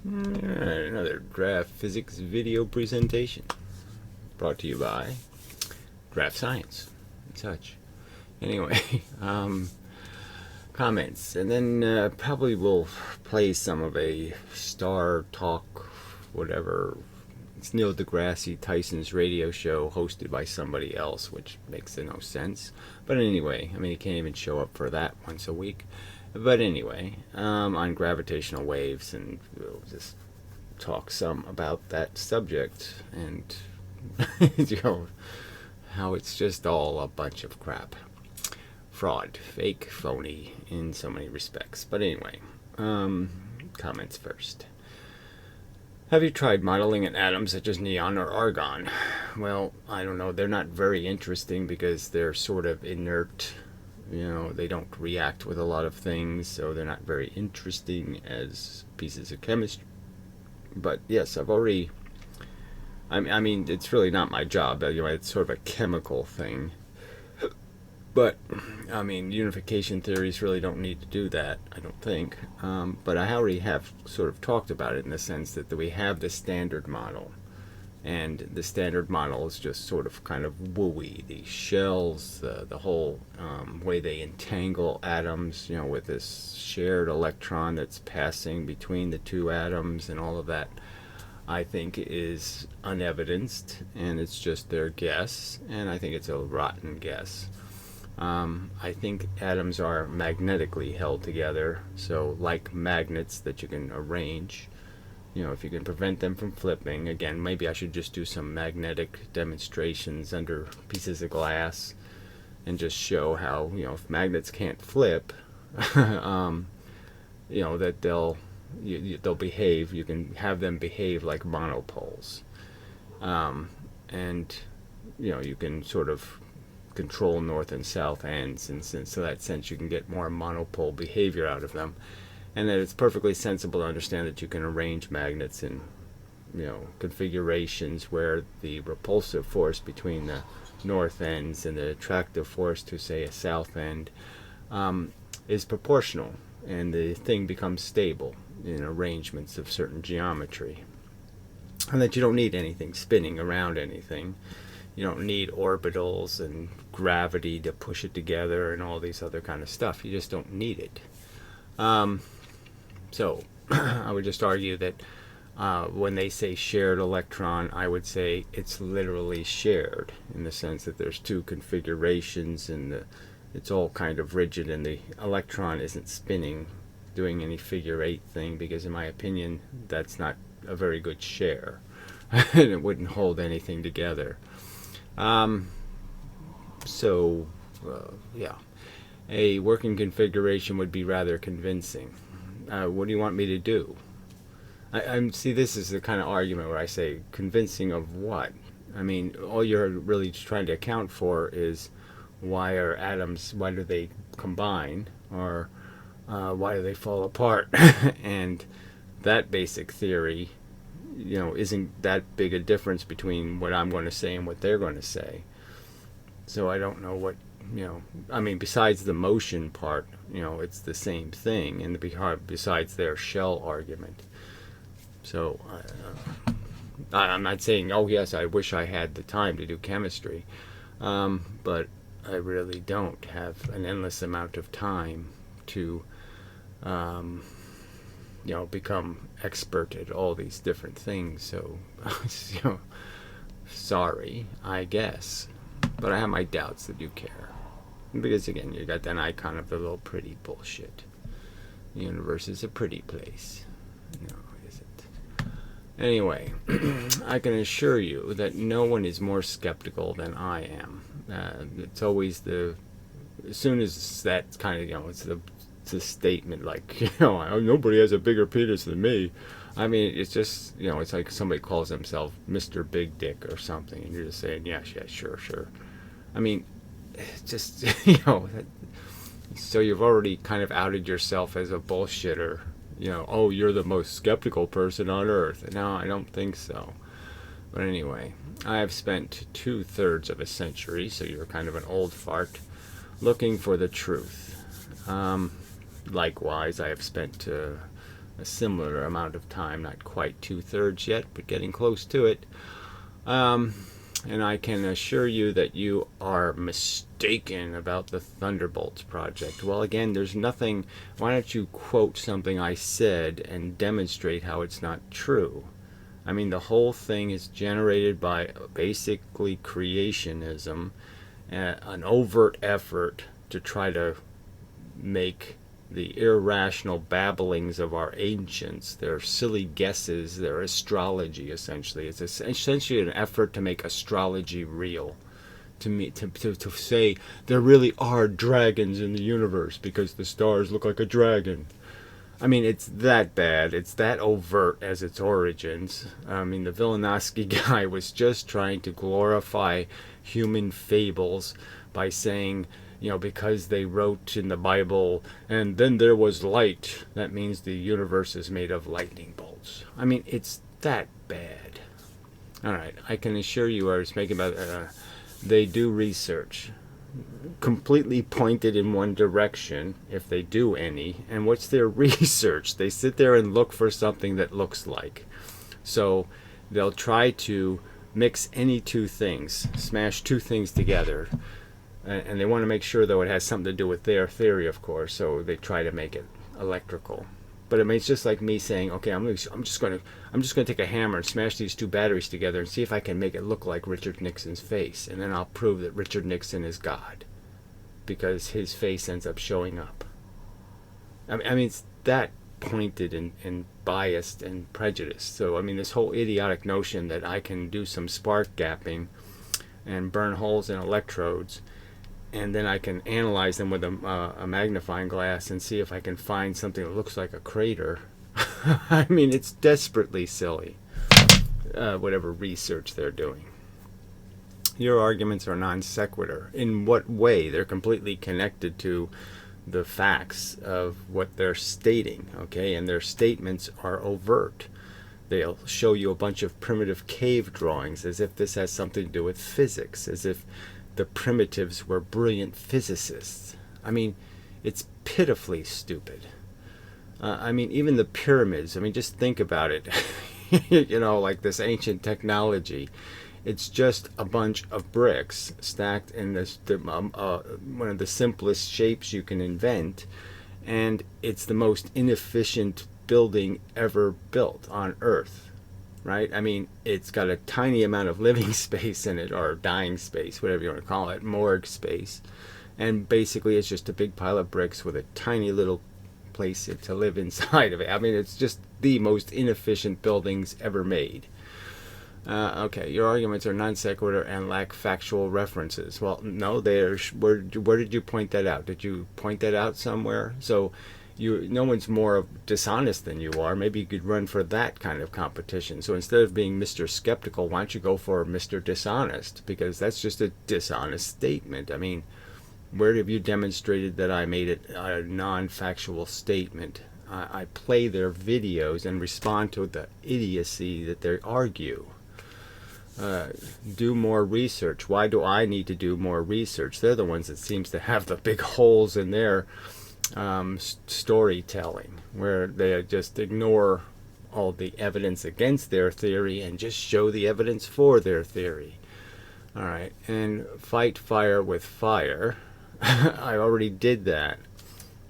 Alright, another draft physics video presentation brought to you by DraftScience and such. Anyway, comments, and then probably we'll play some of a Star Talk, whatever. It's Neil deGrasse Tyson's radio show hosted by somebody else, which makes no sense. But anyway, I mean, he can't even show up for that once a week. But anyway, on gravitational waves, and we'll just talk some about that subject and how it's just all a bunch of crap, fraud, fake, phony in so many respects. But anyway, comments first. Have you tried modeling an atom such as neon or argon? Well, I don't know. They're not very interesting because they're sort of inert. They don't react with a lot of things, so they're not very interesting as pieces of chemistry. But yes, I've already. I mean, it's really not my job. It's sort of a chemical thing. But I mean, unification theories really don't need to do that, I don't think. But I already have sort of talked about it in the sense that we have the standard model. And the standard model is just sort of kind of wooey. The shells, the whole way they entangle atoms, with this shared electron that's passing between the two atoms and all of that, I think is unevidenced, and it's just their guess, and I think it's a rotten guess. I think atoms are magnetically held together, so like magnets that you can arrange. If you can prevent them from flipping, again, maybe I should just do some magnetic demonstrations under pieces of glass and just show how, if magnets can't flip, that they'll behave. You can have them behave like monopoles. And, you can sort of control north and south ends, and so that sense you can get more monopole behavior out of them. And that it's perfectly sensible to understand that you can arrange magnets in, configurations where the repulsive force between the north ends and the attractive force to, say, a south end is proportional, and the thing becomes stable in arrangements of certain geometry. And that you don't need anything spinning around anything. You don't need orbitals and gravity to push it together and all these other kind of stuff. You just don't need it. So I would just argue that when they say shared electron, I would say it's literally shared in the sense that there's two configurations and it's all kind of rigid, and the electron isn't spinning, doing any figure eight thing, because in my opinion that's not a very good share and it wouldn't hold anything together. Yeah, a working configuration would be rather convincing. What do you want me to do? See, this is the kind of argument where I say, convincing of what? I mean, all you're really trying to account for is why are atoms, why do they combine, or why do they fall apart? And that basic theory, isn't that big a difference between what I'm going to say and what they're going to say. So I don't know what, I mean, besides the motion part, it's the same thing, and besides their shell argument. So I'm not saying, oh yes, I wish I had the time to do chemistry, but I really don't have an endless amount of time to become expert at all these different things. So sorry, I guess, but I have my doubts that you care. Because again, you got that icon of the little pretty bullshit. The universe is a pretty place. No, it isn't. Anyway, I can assure you that no one is more skeptical than I am. It's always as soon as that kind of, it's the statement like, nobody has a bigger penis than me. I mean, it's just, it's like somebody calls themselves Mr. Big Dick or something, and you're just saying, yeah, sure. I mean, just, so you've already kind of outed yourself as a bullshitter. Oh, you're the most skeptical person on earth. No, I don't think so. But anyway, I have spent 2/3 of a century, so you're kind of an old fart, looking for the truth. Likewise, I have spent a similar amount of time, not quite 2/3 yet, but getting close to it. And I can assure you that you are mistaken about the Thunderbolts project. Well, again, there's nothing. Why don't you quote something I said and demonstrate how it's not true? I mean, the whole thing is generated by basically creationism, an overt effort to try to make the irrational babblings of our ancients, their silly guesses, their astrology, essentially. It's essentially an effort to make astrology real. To say there really are dragons in the universe because the stars look like a dragon. I mean, it's that bad. It's that overt as its origins. I mean, the Vilinovsky guy was just trying to glorify human fables by saying, because they wrote in the Bible, and then there was light, that means the universe is made of lightning bolts. I mean, it's that bad. All right, I can assure you, I was making about, they do research, completely pointed in one direction, if they do any. And what's their research? They sit there and look for something that looks like. So they'll try to mix any two things, smash two things together. And they want to make sure, though, it has something to do with their theory, of course. So they try to make it electrical. But I mean, it's just like me saying, okay, I'm just going to take a hammer and smash these two batteries together and see if I can make it look like Richard Nixon's face, and then I'll prove that Richard Nixon is God, because his face ends up showing up. I mean, it's that pointed and biased and prejudiced. So I mean, this whole idiotic notion that I can do some spark gapping and burn holes in electrodes, and then I can analyze them with a magnifying glass and see if I can find something that looks like a crater. I mean, it's desperately silly, whatever research they're doing. Your arguments are non sequitur. In what way? They're completely connected to the facts of what they're stating, okay? And their statements are overt. They'll show you a bunch of primitive cave drawings as if this has something to do with physics, as if the primitives were brilliant physicists. I mean, it's pitifully stupid. I mean, even the pyramids, I mean, just think about it. Like this ancient technology. It's just a bunch of bricks stacked in one of the simplest shapes you can invent, and it's the most inefficient building ever built on Earth. Right? I mean, it's got a tiny amount of living space in it, or dying space, whatever you want to call it, morgue space. And basically it's just a big pile of bricks with a tiny little place to live inside of it. I mean, it's just the most inefficient buildings ever made. Okay, your arguments are non sequitur and lack factual references. Well, no, where did you point that out? Did you point that out somewhere? So no one's more dishonest than you are. Maybe you could run for that kind of competition. So instead of being Mr. Skeptical, why don't you go for Mr. Dishonest? Because that's just a dishonest statement. I mean, where have you demonstrated that I made it a non-factual statement? I play their videos and respond to the idiocy that they argue. Do more research. Why do I need to do more research? They're the ones that seems to have the big holes in their storytelling, where they just ignore all the evidence against their theory and just show the evidence for their theory. All right, and fight fire with fire. I already did that.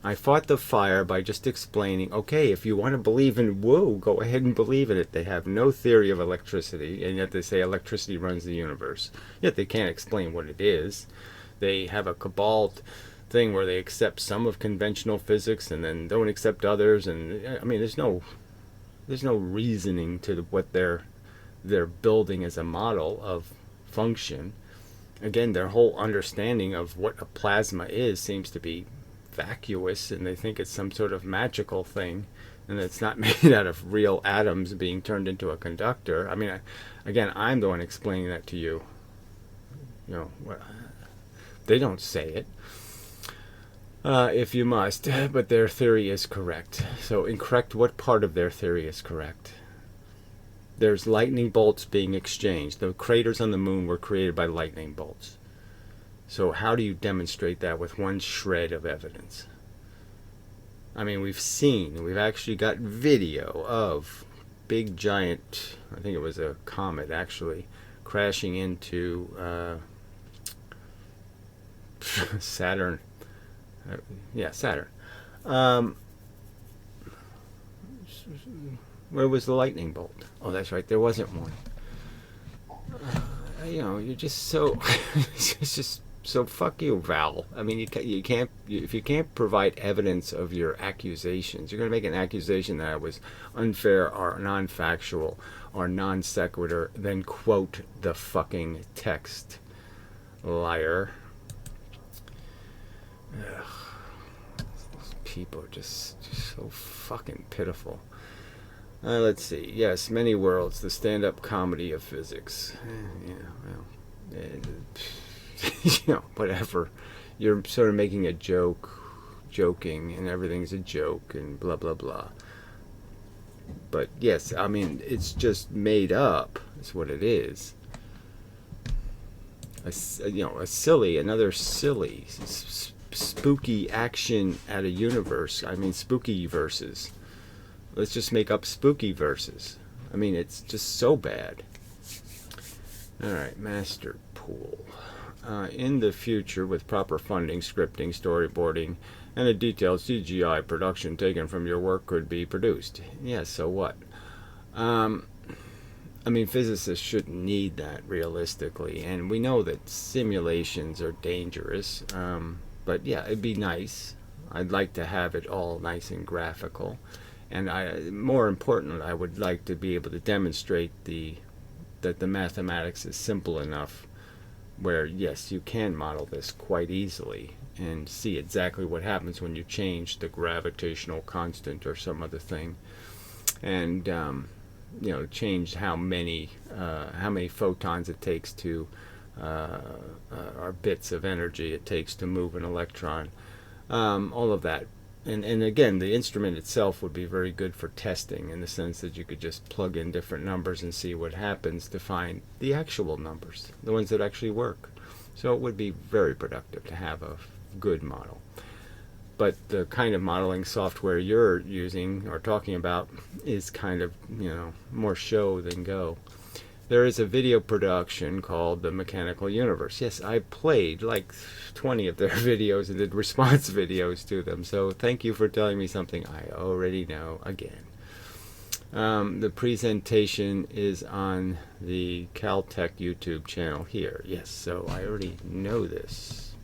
I fought the fire by just explaining, okay, if you want to believe in woo, go ahead and believe in it. They have no theory of electricity, and yet they say electricity runs the universe. Yet they can't explain what it is. They have a cabal thing where they accept some of conventional physics and then don't accept others, and I mean, there's no reasoning to what they're building as a model of function. Again, their whole understanding of what a plasma is seems to be vacuous, and they think it's some sort of magical thing, and it's not made out of real atoms being turned into a conductor. I mean, again, I'm the one explaining that to you. They don't say it. If you must, but their theory is correct. So incorrect, what part of their theory is correct? There's lightning bolts being exchanged. The craters on the moon were created by lightning bolts. So how do you demonstrate that with one shred of evidence? I mean, we've actually got video of big giant, I think it was a comet actually, crashing into Saturn. Yeah, Saturn. Um, where was the lightning bolt? Oh, that's right, there wasn't one. You're just so, it's just so fuck you, Val. I mean, you can't if you can't provide evidence of your accusations, you're going to make an accusation that I was unfair or non-factual or non sequitur, then quote the fucking text, liar. Ugh. Those people are just so fucking pitiful. Let's see. Yes, Many Worlds, the stand-up comedy of physics. Whatever. You're sort of making a joking, and everything's a joke, and blah, blah, blah. But yes, I mean, it's just made up. That's what it is. Another silly, spooky action at a universe. I mean, spooky verses. Let's just make up spooky verses. I mean, it's just so bad. Alright, Master Pool. In the future, with proper funding, scripting, storyboarding, and a detailed CGI production taken from your work could be produced. Yeah, so what? I mean, physicists shouldn't need that realistically, and we know that simulations are dangerous. But yeah, it'd be nice. I'd like to have it all nice and graphical. And more important, I would like to be able to demonstrate that the mathematics is simple enough where, yes, you can model this quite easily and see exactly what happens when you change the gravitational constant or some other thing, and change how many photons it takes to or bits of energy it takes to move an electron, all of that. And again, the instrument itself would be very good for testing, in the sense that you could just plug in different numbers and see what happens to find the actual numbers, the ones that actually work. So it would be very productive to have a good model. But the kind of modeling software you're using or talking about is kind of, more show than go. There is a video production called The Mechanical Universe. Yes, I played like 20 of their videos and did response videos to them. So thank you for telling me something I already know again. The presentation is on the Caltech YouTube channel here. Yes, so I already know this.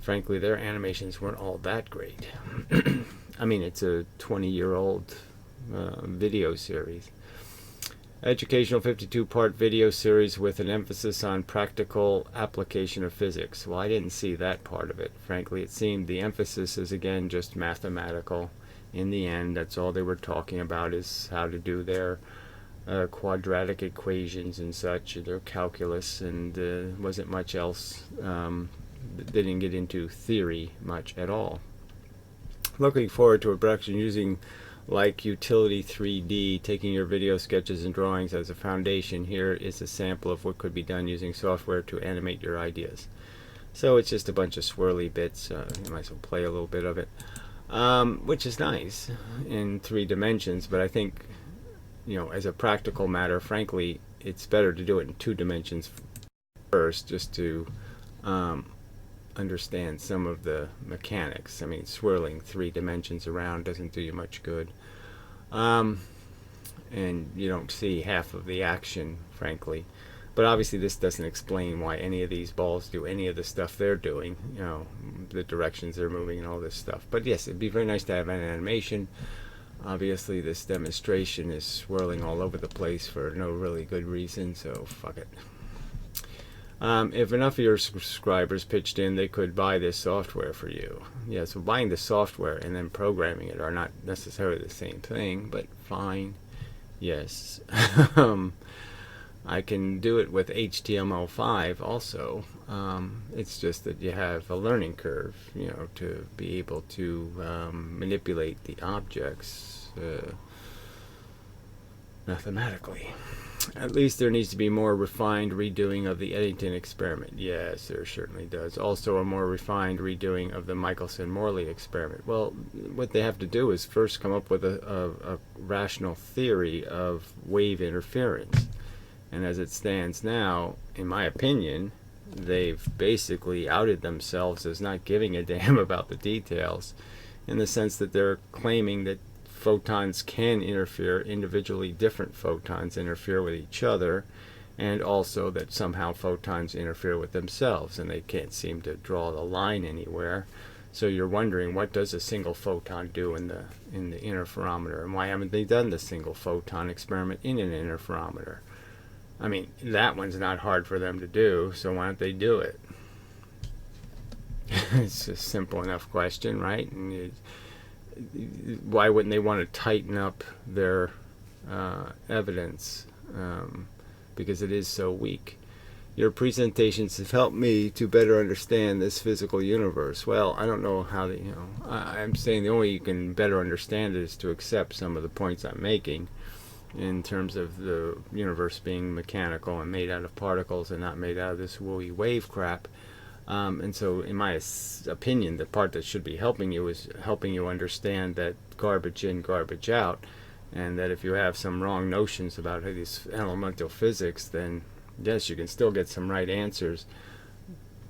Frankly, their animations weren't all that great. I mean, it's a 20-year-old video series. Educational 52-part video series with an emphasis on practical application of physics. Well, I didn't see that part of it. Frankly, it seemed the emphasis is, again, just mathematical. In the end, that's all they were talking about, is how to do their quadratic equations and such, their calculus, and wasn't much else. They didn't get into theory much at all. Looking forward to a production using like Utility 3D, taking your video sketches and drawings as a foundation. Here is a sample of what could be done using software to animate your ideas. So it's just a bunch of swirly bits. You might as well play a little bit of it, which is nice in 3 dimensions. But I think, as a practical matter, frankly, it's better to do it in 2 dimensions first, just to understand some of the mechanics. I mean, swirling 3 dimensions around doesn't do you much good. And you don't see half of the action, frankly. But obviously this doesn't explain why any of these balls do any of the stuff they're doing, the directions they're moving and all this stuff. But yes, it'd be very nice to have an animation. Obviously this demonstration is swirling all over the place for no really good reason, so fuck it. If enough of your subscribers pitched in, they could buy this software for you. Yeah, so buying the software and then programming it are not necessarily the same thing, but fine. Yes. I can do it with HTML5 also. It's just that you have a learning curve, to be able to manipulate the objects mathematically. At least there needs to be more refined redoing of the Eddington experiment. Yes, there certainly does. Also, a more refined redoing of the Michelson-Morley experiment. Well, what they have to do is first come up with a rational theory of wave interference. And as it stands now, in my opinion, they've basically outed themselves as not giving a damn about the details, in the sense that they're claiming that photons can interfere, individually different photons interfere with each other, and also that somehow photons interfere with themselves, and they can't seem to draw the line anywhere. So you're wondering, what does a single photon do in the interferometer, and why haven't they done the single photon experiment in an interferometer? I mean, that one's not hard for them to do, so why don't they do it? It's a simple enough question, right? And why wouldn't they want to tighten up their evidence, because it is so weak? Your presentations have helped me to better understand this physical universe. Well, I don't know how they, I'm saying the only way you can better understand it is to accept some of the points I'm making in terms of the universe being mechanical and made out of particles and not made out of this wooey wave crap. And so, in my opinion, the part that should be helping you is helping you understand that garbage in, garbage out, and that if you have some wrong notions about these elemental physics, then yes, you can still get some right answers,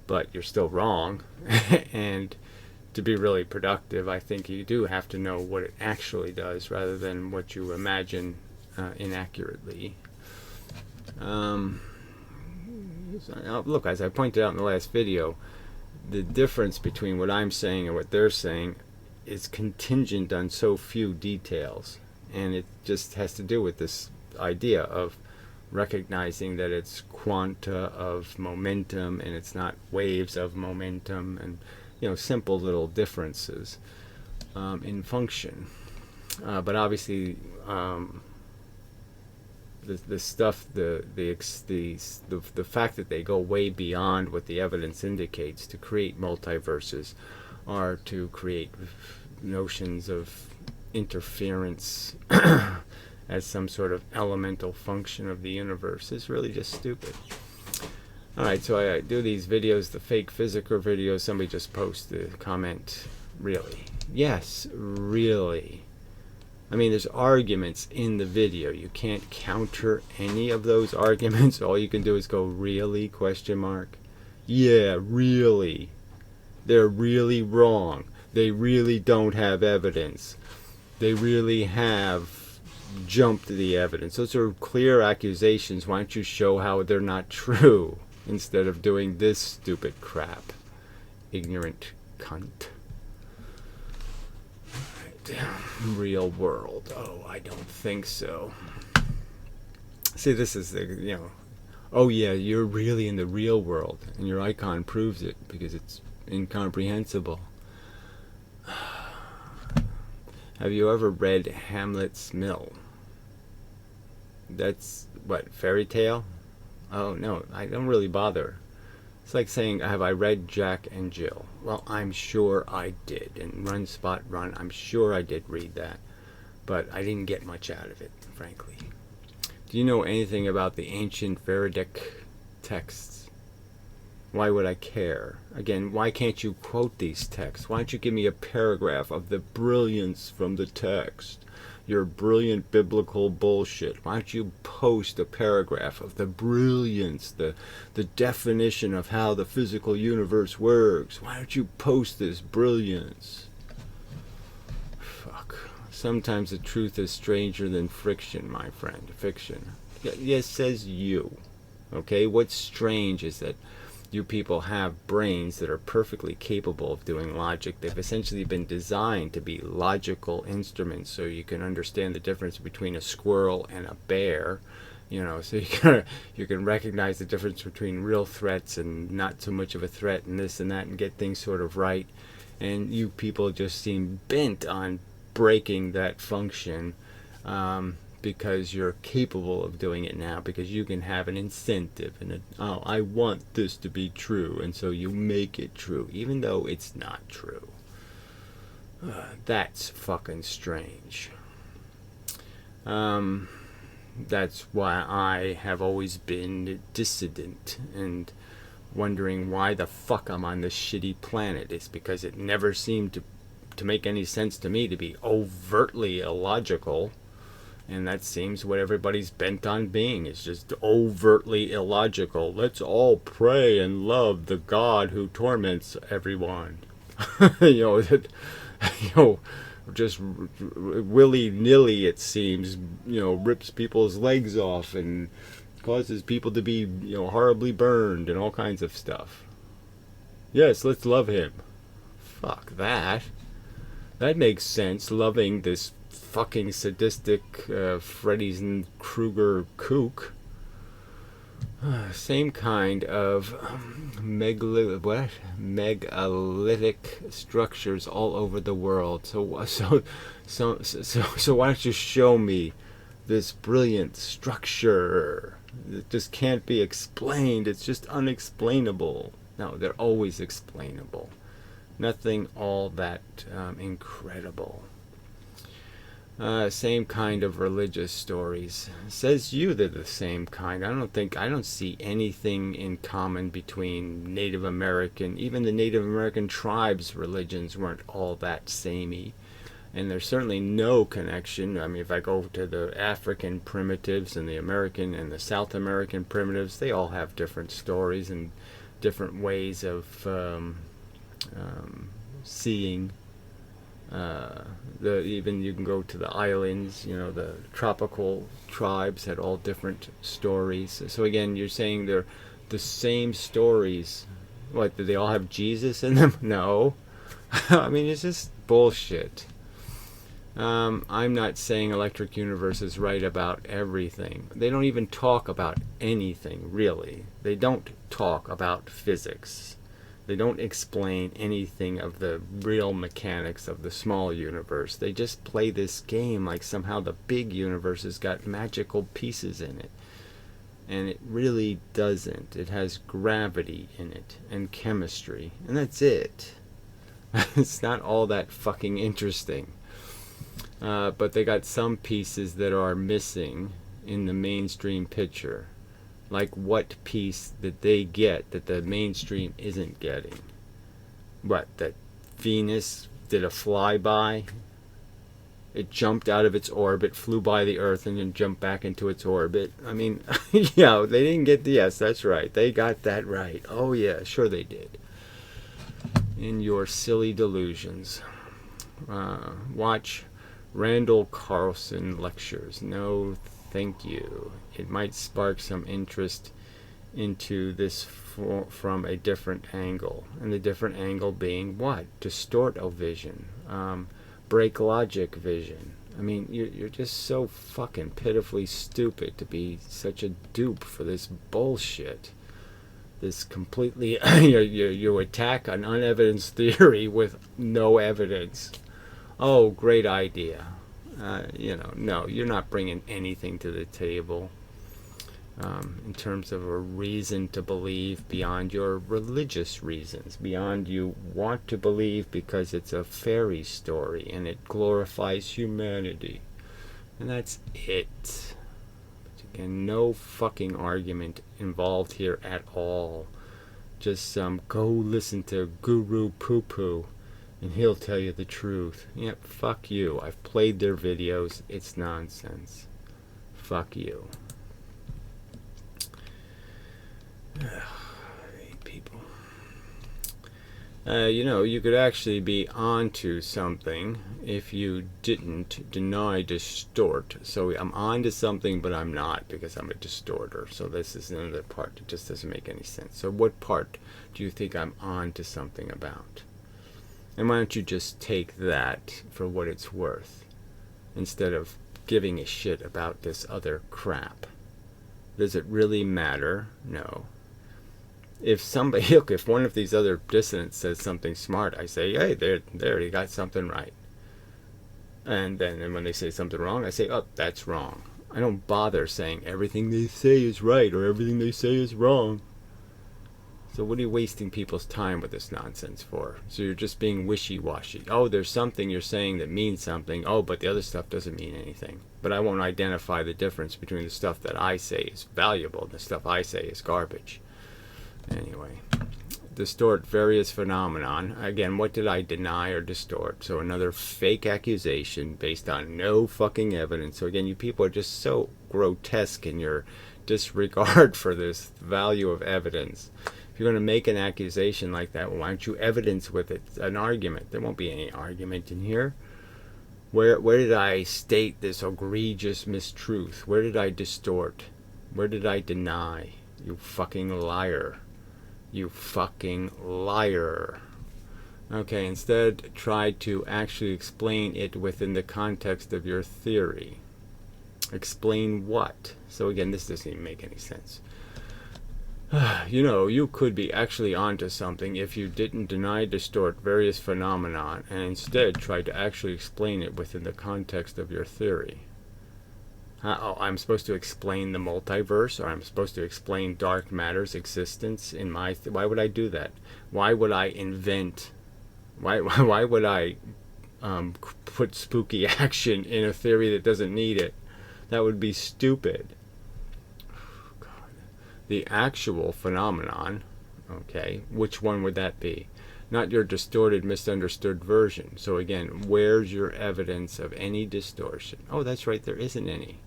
but you're still wrong. And to be really productive, I think you do have to know what it actually does rather than what you imagine inaccurately. Look, as I pointed out in the last video, the difference between what I'm saying and what they're saying is contingent on so few details, and it just has to do with this idea of recognizing that it's quanta of momentum and it's not waves of momentum, and simple little differences in function. But obviously, the stuff, the fact that they go way beyond what the evidence indicates to create multiverses, or to create notions of interference as some sort of elemental function of the universe, is really just stupid. Alright, so I do these videos, the fake physiker videos. Somebody just posted a comment, really? Yes, really. I mean, there's arguments in the video. You can't counter any of those arguments. All you can do is go, really, question mark? Yeah, really. They're really wrong. They really don't have evidence. They really have jumped the evidence. Those are clear accusations. Why don't you show how they're not true instead of doing this stupid crap? Ignorant cunt. Real world. Oh, I don't think so. See, this is the, oh yeah, you're really in the real world, and your icon proves it because it's incomprehensible. Have you ever read Hamlet's Mill? That's what, fairy tale? Oh no, I don't really bother. It's like saying, have I read Jack and Jill? Well, I'm sure I did. And Run, Spot, Run, I'm sure I did read that. But I didn't get much out of it, frankly. Do you know anything about the ancient Vedic texts? Why would I care? Again, why can't you quote these texts? Why don't you give me a paragraph of the brilliance from the text? Your brilliant biblical bullshit. Why don't you post a paragraph of the brilliance, the definition of how the physical universe works? Why don't you post this brilliance? Fuck. Sometimes the truth is stranger than friction, my friend. Fiction. Yes, says you. Okay? What's strange is that you people have brains that are perfectly capable of doing logic. They've essentially been designed to be logical instruments, so you can understand the difference between a squirrel and a bear. So you can recognize the difference between real threats and not so much of a threat and this and that, and get things sort of right. And you people just seem bent on breaking that function, because you're capable of doing it now, because you can have an incentive and oh, I want this to be true, and so you make it true even though it's not true. That's fucking strange. That's why I have always been dissident and wondering why the fuck I'm on this shitty planet. It's because it never seemed to make any sense to me to be overtly illogical. And that seems what everybody's bent on being. It's just overtly illogical. Let's all pray and love the God who torments everyone. you know, that, you know, just willy-nilly, it seems, rips people's legs off and causes people to be, horribly burned and all kinds of stuff. Yes, let's love him. Fuck that. That makes sense, loving this fucking sadistic Freddy's and Krueger kook. Same kind of megalithic structures all over the world. So why don't you show me this brilliant structure? It just can't be explained. It's just unexplainable. No, they're always explainable. Nothing all that incredible. Same kind of religious stories. Says you they're the same kind. I don't see anything in common between Native American, even the Native American tribes' religions weren't all that samey. And there's certainly no connection. I mean, if I go to the African primitives and the American and the South American primitives, they all have different stories and different ways of seeing. Even you can go to the islands, the tropical tribes had all different stories. So again, you're saying they're the same stories. What, do they all have Jesus in them? No. I mean, it's just bullshit. I'm not saying Electric Universe is right about everything. They don't even talk about anything, really. They don't talk about physics. They don't explain anything of the real mechanics of the small universe. They just play this game like somehow the big universe has got magical pieces in it. And it really doesn't. It has gravity in it and chemistry. And that's it. It's not all that fucking interesting. But they got some pieces that are missing in the mainstream picture. Like, what piece did they get that the mainstream isn't getting? What, that Venus did a flyby? It jumped out of its orbit, flew by the Earth, and then jumped back into its orbit. I mean, yeah, they didn't get the... Yes, that's right. They got that right. Oh, yeah, sure they did. In your silly delusions. Watch Randall Carlson lectures. No, thank you. It might spark some interest into this from a different angle. And the different angle being what? Distort a vision. Break logic vision. I mean, you're just so fucking pitifully stupid to be such a dupe for this bullshit. This completely... you attack an unevidenced theory with no evidence. Oh, great idea. No, you're not bringing anything to the table in terms of a reason to believe beyond your religious reasons, beyond you want to believe because it's a fairy story and it glorifies humanity. And that's it. But again, no fucking argument involved here at all. Just go listen to Guru Poo Poo and he'll tell you the truth. Yep, fuck you. I've played their videos. It's nonsense. Fuck you. I hate people. You could actually be onto something if you didn't deny distort. So I'm onto something, but I'm not because I'm a distorter. So this is another part that just doesn't make any sense. So what part do you think I'm onto something about? And why don't you just take that for what it's worth instead of giving a shit about this other crap? Does it really matter? No. If somebody, look, if one of these other dissidents says something smart, I say, hey, there, he got something right. And then when they say something wrong, I say, oh, that's wrong. I don't bother saying everything they say is right or everything they say is wrong. So what are you wasting people's time with this nonsense for? So you're just being wishy-washy. Oh, there's something you're saying that means something. Oh, but the other stuff doesn't mean anything. But I won't identify the difference between the stuff that I say is valuable and the stuff I say is garbage. Anyway, distort various phenomenon. Again, what did I deny or distort? So another fake accusation based on no fucking evidence. So again, you people are just so grotesque in your disregard for this value of evidence. If you're going to make an accusation like that, why don't you evidence with it an argument? There won't be any argument in here. Where did I state this egregious mistruth? Where did I distort? Where did I deny? You fucking liar. You fucking liar. Okay, instead try to actually explain it within the context of your theory. Explain what? So again, this doesn't even make any sense. You know, you could be actually onto something if you didn't deny, distort various phenomenon and instead try to actually explain it within the context of your theory. Oh, I'm supposed to explain the multiverse, or I'm supposed to explain dark matter's existence in my... Why would I do that? Why would I invent... Why would I put spooky action in a theory that doesn't need it? That would be stupid. The actual phenomenon, okay, which one would that be? Not your distorted, misunderstood version. So again, where's your evidence of any distortion? Oh, that's right, there isn't any.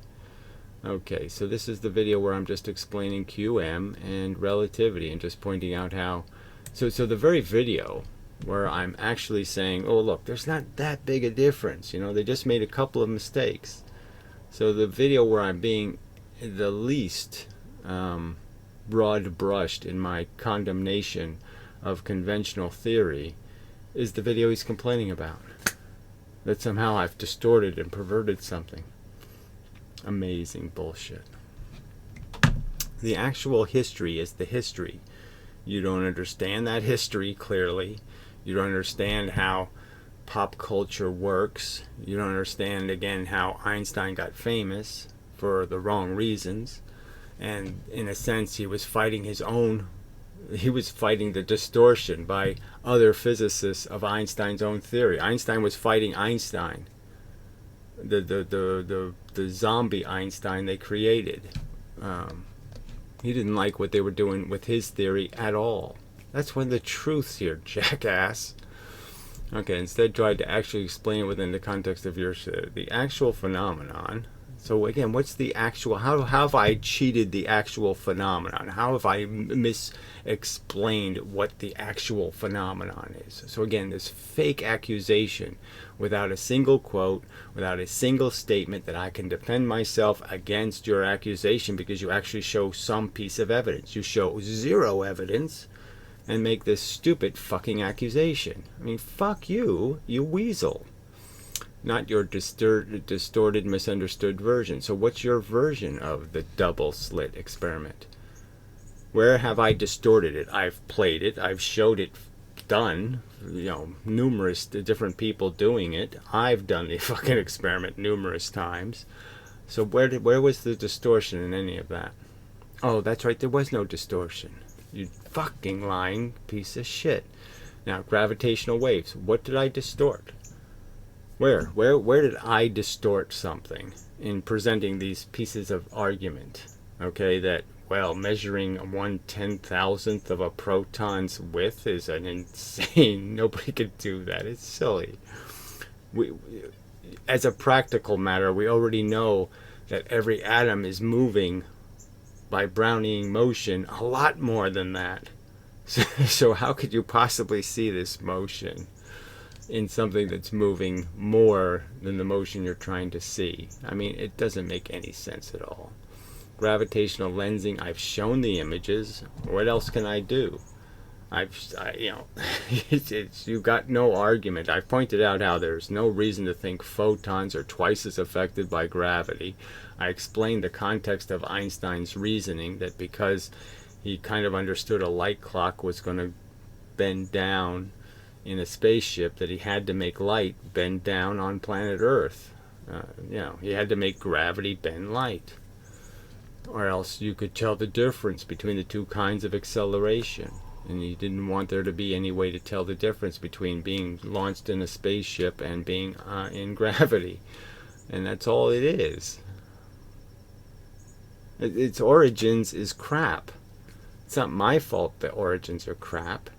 Okay, so this is the video where I'm just explaining QM and relativity and just pointing out how... So the very video where I'm actually saying, oh look, there's not that big a difference. You know, they just made a couple of mistakes. So the video where I'm being the least... broad brushed in my condemnation of conventional theory is the video he's complaining about. That somehow I've distorted and perverted something. Amazing bullshit. The actual history is the history. You don't understand that history clearly. You don't understand how pop culture works. You don't understand, again, how Einstein got famous for the wrong reasons. And in a sense, he was fighting the distortion by other physicists of Einstein's own theory. Einstein was fighting Einstein, the zombie Einstein they created. He didn't like what they were doing with his theory at all. That's one of the truths here, jackass. Okay, instead tried to actually explain it within the context of the actual phenomenon. So again, what's the actual, how have I cheated the actual phenomenon? How have I mis-explained what the actual phenomenon is? So again, this fake accusation without a single quote, without a single statement that I can defend myself against your accusation because you actually show some piece of evidence. You show zero evidence and make this stupid fucking accusation. I mean, fuck you, you weasel. Not your distorted, misunderstood version. So what's your version of the double slit experiment? Where have I distorted it? I've played it. I've showed it done. You know, numerous different people doing it. I've done the fucking experiment numerous times. So where was the distortion in any of that? Oh, that's right. There was no distortion. You fucking lying piece of shit. Now, gravitational waves. What did I distort? Where did I distort something in presenting these pieces of argument? Okay, that, well, measuring 1/10,000th of a proton's width is an insane... Nobody could do that. It's silly. As a practical matter, we already know that every atom is moving by Brownian motion a lot more than that. So how could you possibly see this motion in something that's moving more than the motion you're trying to see? I mean, it doesn't make any sense at all. Gravitational lensing, I've shown the images. What else can I do? You've got no argument. I've pointed out how there's no reason to think photons are twice as affected by gravity. I explained the context of Einstein's reasoning, that because he kind of understood a light clock was going to bend down in a spaceship, that he had to make light bend down on planet Earth. He had to make gravity bend light, or else you could tell the difference between the two kinds of acceleration. And he didn't want there to be any way to tell the difference between being launched in a spaceship and being in gravity. And that's all it is. Its origins is crap. It's not my fault that origins are crap.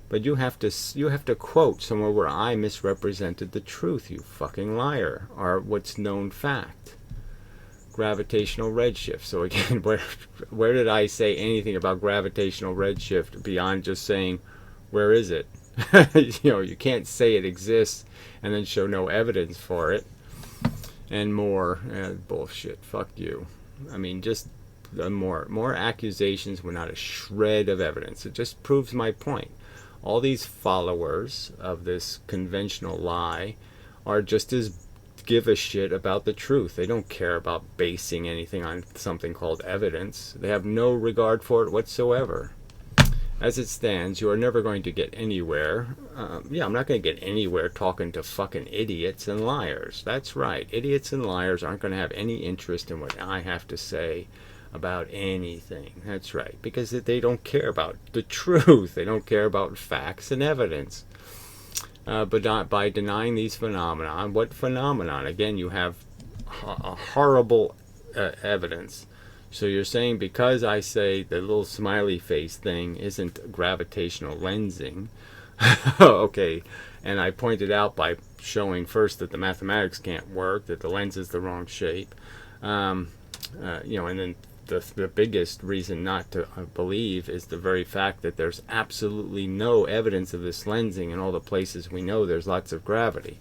But you have to quote somewhere where I misrepresented the truth, you fucking liar, or what's known fact. Gravitational redshift. So again, where did I say anything about gravitational redshift beyond just saying, where is it? You can't say it exists and then show no evidence for it. And more bullshit. Fuck you. I mean, just more accusations without a shred of evidence. It just proves my point. All these followers of this conventional lie are just as give a shit about the truth. They don't care about basing anything on something called evidence. They have no regard for it whatsoever. As it stands, you are never going to get anywhere. I'm not going to get anywhere talking to fucking idiots and liars. That's right. Idiots and liars aren't going to have any interest in what I have to say about anything. That's right. Because they don't care about the truth. They don't care about facts and evidence. But not by denying these phenomena. What phenomenon? Again, you have a horrible evidence. So you're saying because I say the little smiley face thing isn't gravitational lensing, okay, and I pointed out by showing first that the mathematics can't work, that the lens is the wrong shape, and then the biggest reason not to believe is the very fact that there's absolutely no evidence of this lensing in all the places we know there's lots of gravity.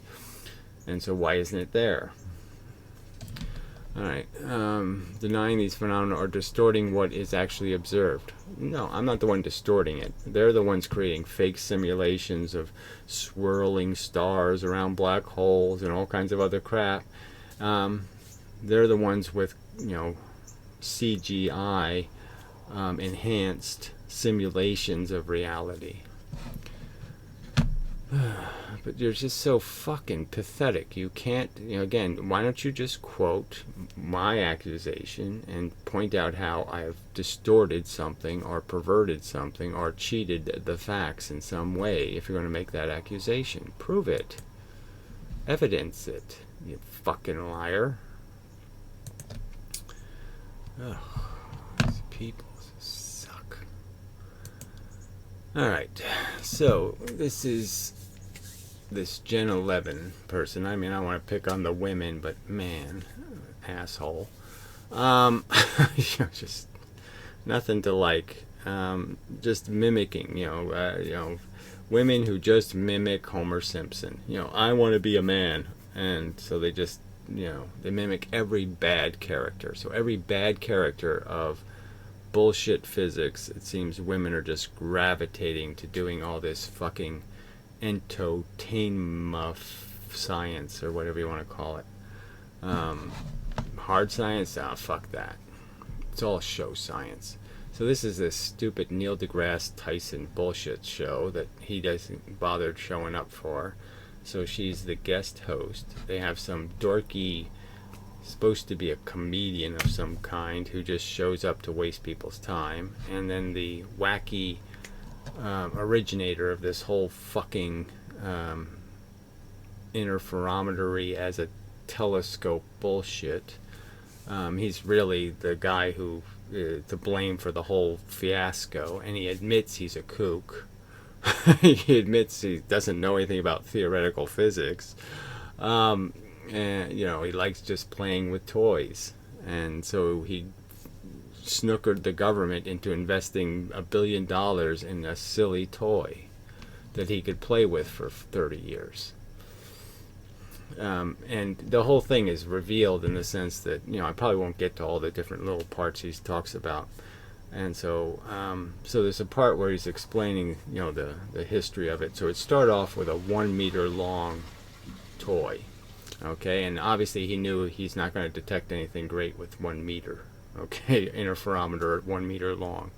And so why isn't it there? Alright, denying these phenomena or distorting what is actually observed. No, I'm not the one distorting it. They're the ones creating fake simulations of swirling stars around black holes and all kinds of other crap. They're the ones with, CGI enhanced simulations of reality. But you're just so fucking pathetic. You can't, again, why don't you just quote my accusation and point out how I've distorted something or perverted something or cheated the facts in some way if you're going to make that accusation. Prove it. Evidence it, you fucking liar. Ugh, these people suck. Alright, so this is this Gen 11 person. I mean, I want to pick on the women, but man, asshole. Just nothing to like. Just mimicking, women who just mimic Homer Simpson. I want to be a man, and so they just, they mimic every bad character. So every bad character of bullshit physics, it seems women are just gravitating to doing all this fucking entertainment science, or whatever you want to call it. Hard science? Ah, fuck that. It's all show science. So this is this stupid Neil deGrasse Tyson bullshit show that he doesn't bother showing up for. So she's the guest host. They have some dorky, supposed to be a comedian of some kind, who just shows up to waste people's time. And then the wacky originator of this whole fucking interferometry as a telescope bullshit. He's really the guy who to blame for the whole fiasco, and he admits he's a kook. He admits he doesn't know anything about theoretical physics, and he likes just playing with toys, and so he snookered the government into investing $1 billion in a silly toy that he could play with for 30 years. And the whole thing is revealed in the sense that, I probably won't get to all the different little parts he talks about. And so there's a part where he's explaining, the history of it. So it started off with a 1 meter long toy. Okay, and obviously he knew he's not going to detect anything great with 1 meter. Okay, interferometer at 1 meter long.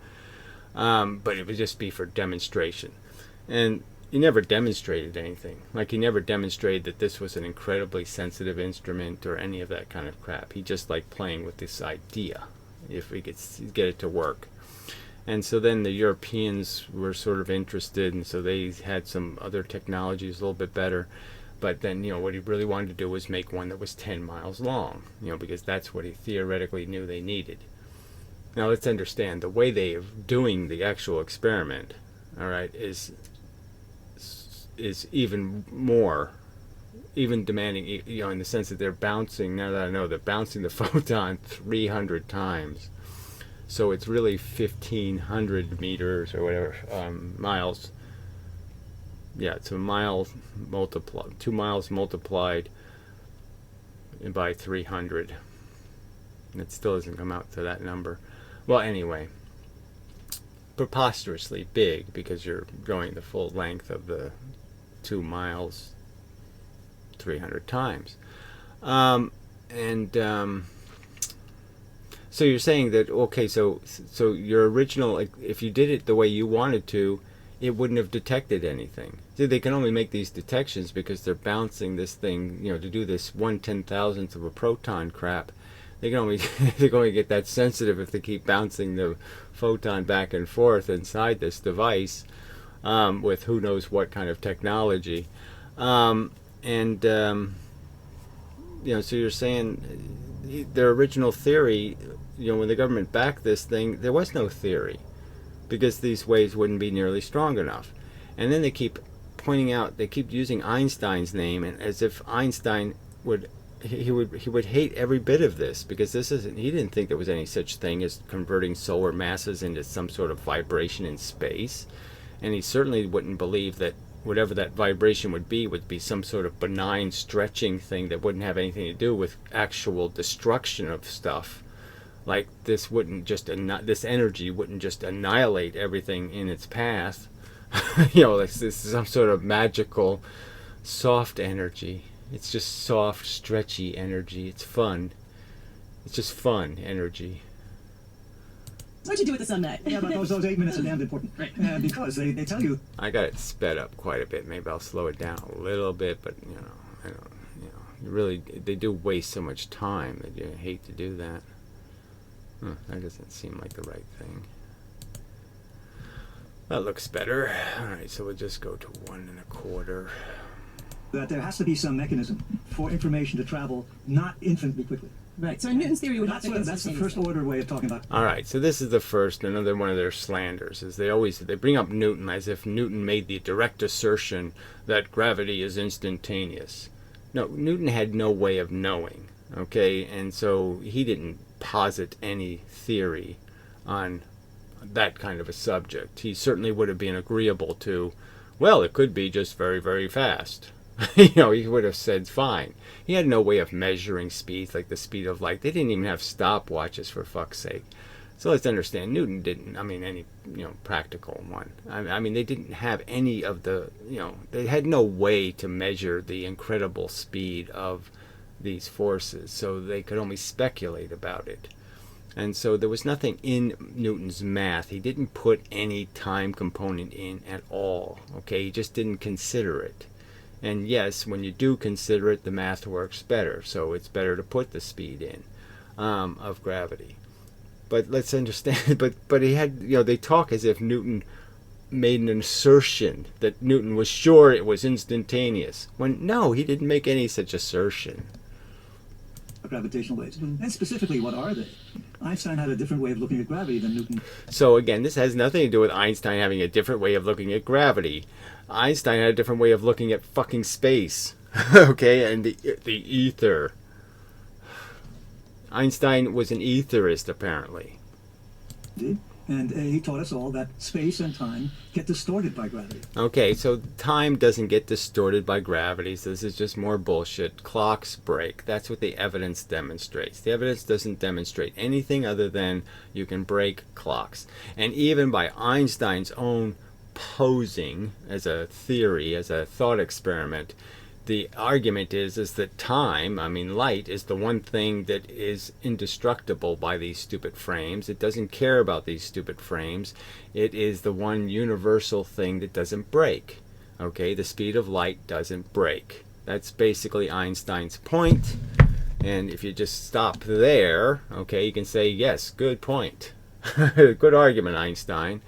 But it would just be for demonstration. And he never demonstrated anything. Like, he never demonstrated that this was an incredibly sensitive instrument or any of that kind of crap. He just liked playing with this idea, if we could get it to work. And so then the Europeans were sort of interested, and so they had some other technologies a little bit better. But then, what he really wanted to do was make one that was 10 miles long, because that's what he theoretically knew they needed. Now let's understand, the way they are doing the actual experiment, all right, is even more, even demanding, in the sense that they're bouncing, now that I know, they're bouncing the photon 300 times. So it's really 1,500 meters or whatever, miles. Yeah, it's a mile multiplied, 2 miles multiplied by 300. And it still doesn't come out to that number. Well, anyway, preposterously big, because you're going the full length of the 2 miles 300 times. So you're saying that, okay, so your original, if you did it the way you wanted to, it wouldn't have detected anything. See, they can only make these detections because they're bouncing this thing, to do this 1/10,000th of a proton crap. They can only get that sensitive if they keep bouncing the photon back and forth inside this device, with who knows what kind of technology. So you're saying their original theory, when the government backed this thing, there was no theory, because these waves wouldn't be nearly strong enough. And then they keep pointing out, they keep using Einstein's name, and as if Einstein would hate every bit of this, because he didn't think there was any such thing as converting solar masses into some sort of vibration in space. And he certainly wouldn't believe that whatever that vibration would be some sort of benign stretching thing that wouldn't have anything to do with actual destruction of stuff. Like this energy wouldn't just annihilate everything in its path. This is some sort of magical soft energy. It's just soft, stretchy energy. It's fun. It's just fun energy. What'd you do with the sun net? Yeah, but those 8 minutes are damn important. Right. Because they tell you. I got it sped up quite a bit. Maybe I'll slow it down a little bit, but they do waste so much time that you hate to do that. That doesn't seem like the right thing. That looks better. All right, so we'll just go to 1 1/4. That there has to be some mechanism for information to travel not infinitely quickly. Right. So in Newton's theory, would That's the first order way of talking about. All right. So this is the first, another one of their slanders, is they bring up Newton as if Newton made the direct assertion that gravity is instantaneous. No, Newton had no way of knowing. Okay, and so he didn't posit any theory on that kind of a subject. He certainly would have been agreeable to, well, it could be just very, very fast. He would have said fine. He had no way of measuring speeds like the speed of light. They didn't even have stopwatches, for fuck's sake. So let's understand, Newton didn't, any, practical one. They didn't have any of the, they had no way to measure the incredible speed of these forces, so they could only speculate about it. And so there was nothing in Newton's math. He didn't put any time component in at all. Okay, he just didn't consider it. And yes, when you do consider it, the math works better. So it's better to put the speed in of gravity. But let's understand. But he had, they talk as if Newton made an assertion that Newton was sure it was instantaneous. When no, he didn't make any such assertion. Gravitational waves. And specifically, what are they? Einstein had a different way of looking at gravity than Newton. So again, this has nothing to do with Einstein having a different way of looking at gravity. Einstein had a different way of looking at fucking space. Okay, and the ether. Einstein was an etherist, apparently. And he taught us all that space and time get distorted by gravity. Okay, so time doesn't get distorted by gravity, so this is just more bullshit. Clocks break. That's what the evidence demonstrates. The evidence doesn't demonstrate anything other than you can break clocks. And even by Einstein's own posing as a theory, as a thought experiment, the argument is that time, light, is the one thing that is indestructible by these stupid frames. It doesn't care about these stupid frames. It is the one universal thing that doesn't break. Okay, the speed of light doesn't break. That's basically Einstein's point. And if you just stop there, okay, you can say, yes, good point. Good argument, Einstein.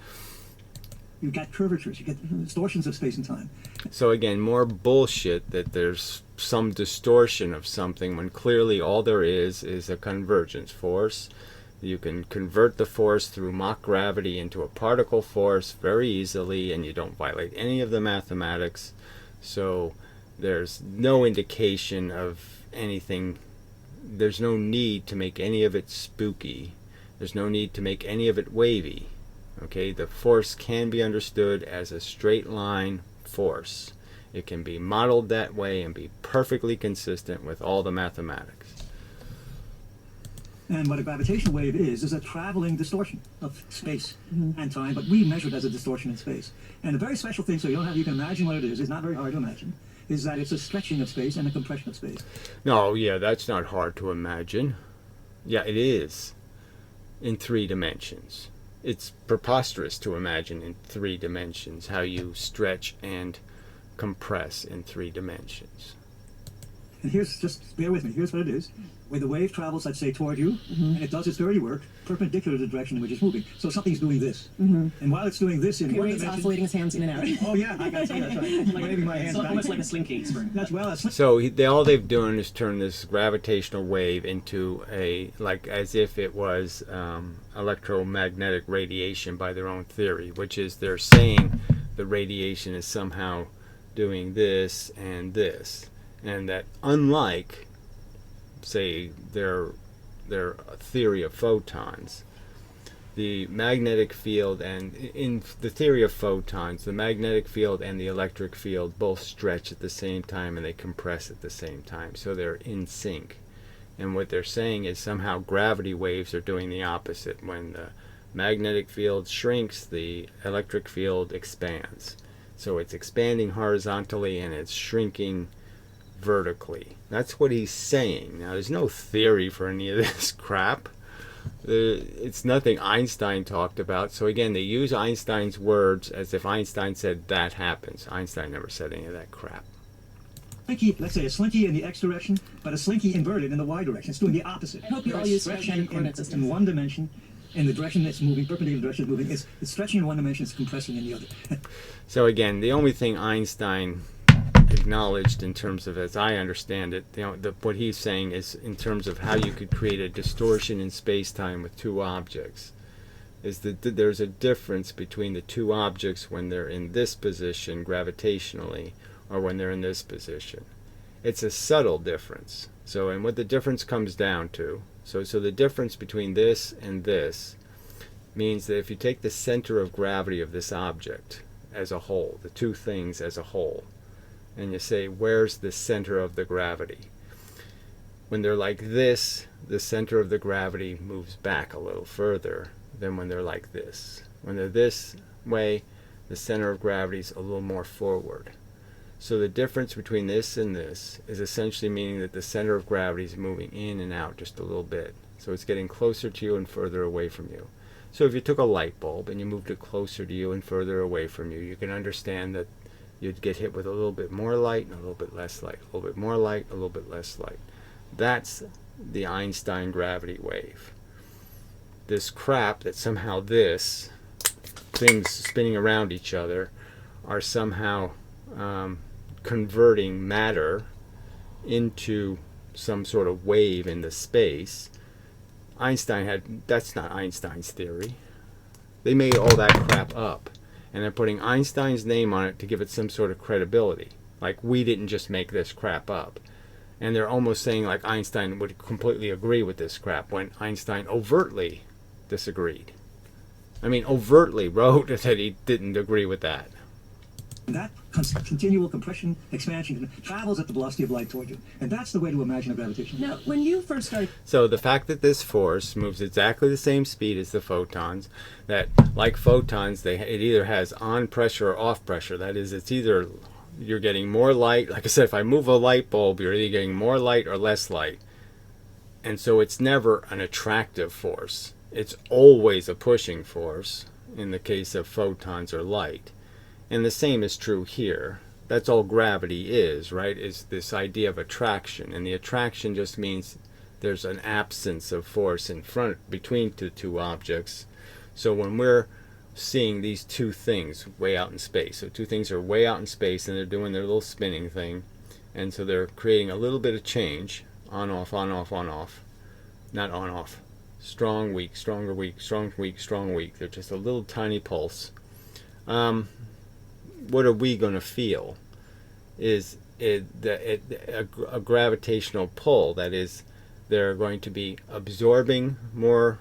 You get curvatures, you get distortions of space and time. So again, more bullshit that there's some distortion of something when clearly all there is a convergence force. You can convert the force through Mach gravity into a particle force very easily, and you don't violate any of the mathematics. So there's no indication of anything. There's no need to make any of it spooky. There's no need to make any of it wavy. Okay, the force can be understood as a straight line force. It can be modeled that way and be perfectly consistent with all the mathematics. And what a gravitational wave is a traveling distortion of space and time, but we measure it as a distortion in space. And a very special thing, so you can imagine what it is. It's not very hard to imagine. Is that it's a stretching of space and a compression of space. No, yeah, that's not hard to imagine. Yeah, it is in 3 dimensions. It's preposterous to imagine in 3 dimensions how you stretch and compress in 3 dimensions. And here's, just bear with me, here's what it is. Where the wave travels, let's say, toward you, and it does its dirty work, perpendicular to the direction in which it's moving. So something's doing this. And while it's doing this in one Ray's dimension... oscillating his hands in and out. Oh yeah, I gotta say that's right. Like waving my hands So back. almost like a slinky spring. So all they've done is turn this gravitational wave into like as if it was electromagnetic radiation by their own theory, which is they're saying the radiation is somehow doing this, and that unlike, say, their theory of photons, the magnetic field, and in the theory of photons, the magnetic field and the electric field both stretch at the same time and they compress at the same time, so they're in sync. And what they're saying is somehow gravity waves are doing the opposite. When the magnetic field shrinks, the electric field expands. So it's expanding horizontally and it's shrinking vertically. That's what he's saying. Now, there's no theory for any of this crap. It's nothing Einstein talked about. So again, they use Einstein's words as if Einstein said that happens. Einstein never said any of that crap. Slinky, let's say a slinky in the x direction, but a slinky inverted in the y direction. It's doing the opposite. I hope you all use stretching coordinate systems. In one dimension, in the direction it's moving, perpendicular direction it's moving. It's stretching in one dimension, it's compressing in the other. So again, the only thing Einstein acknowledged in terms of, as I understand it, what he's saying is in terms of how you could create a distortion in space-time with 2 objects, is that there's a difference between the 2 objects when they're in this position gravitationally or when they're in this position. It's a subtle difference. So, and what the difference comes down to, so the difference between this and this means that if you take the center of gravity of this object as a whole, the 2 things as a whole, and you say, where's the center of the gravity? When they're like this, the center of the gravity moves back a little further than when they're like this. When they're this way, the center of gravity is a little more forward. So the difference between this and this is essentially meaning that the center of gravity is moving in and out just a little bit. So it's getting closer to you and further away from you. So if you took a light bulb and you moved it closer to you and further away from you, you can understand that you'd get hit with a little bit more light and a little bit less light, a little bit more light, a little bit less light. That's the Einstein gravity wave. This crap that somehow things spinning around each other are somehow converting matter into some sort of wave in the space. That's not Einstein's theory. They made all that crap up. And they're putting Einstein's name on it to give it some sort of credibility. Like, we didn't just make this crap up. And they're almost saying like Einstein would completely agree with this crap when Einstein overtly disagreed. I mean, overtly wrote that he didn't agree with that. That continual compression, expansion, travels at the velocity of light toward you. And that's the way to imagine a gravitational wave. Now, when you first started... So the fact that this force moves exactly the same speed as the photons, that like photons, it either has on pressure or off pressure. That is, it's either you're getting more light. Like I said, if I move a light bulb, you're either getting more light or less light. And so it's never an attractive force. It's always a pushing force in the case of photons or light. And the same is true here. That's all gravity is, right? Is this idea of attraction. And the attraction just means there's an absence of force in front between the two objects. So when we're seeing these two things way out in space, so two things are way out in space and they're doing their little spinning thing, and so they're creating a little bit of change, on off, on off, on off, not on off, strong, weak, stronger, weak, strong, weak, strong, weak. They're just a little tiny pulse. What are we going to feel is a gravitational pull. That is, they're going to be absorbing more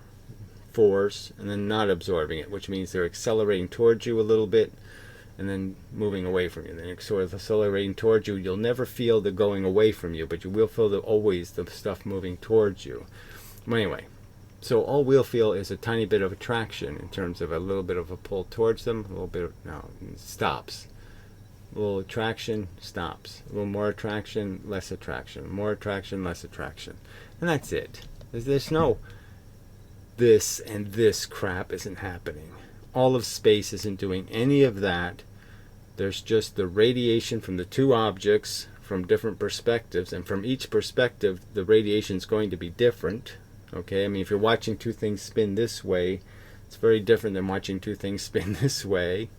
force and then not absorbing it, which means they're accelerating towards you a little bit and then moving away from you. Then sort of accelerating towards you. You'll never feel the going away from you, but you will feel always the stuff moving towards you. Anyway, so all we'll feel is a tiny bit of attraction in terms of a little bit of a pull towards them, a little bit of, no, it stops. A little attraction, stops. A little more attraction, less attraction. More attraction, less attraction. And that's it. There's no this and this crap isn't happening. All of space isn't doing any of that. There's just the radiation from the two objects from different perspectives, and from each perspective the radiation is going to be different. Okay, I mean, if you're watching two things spin this way, it's very different than watching two things spin this way.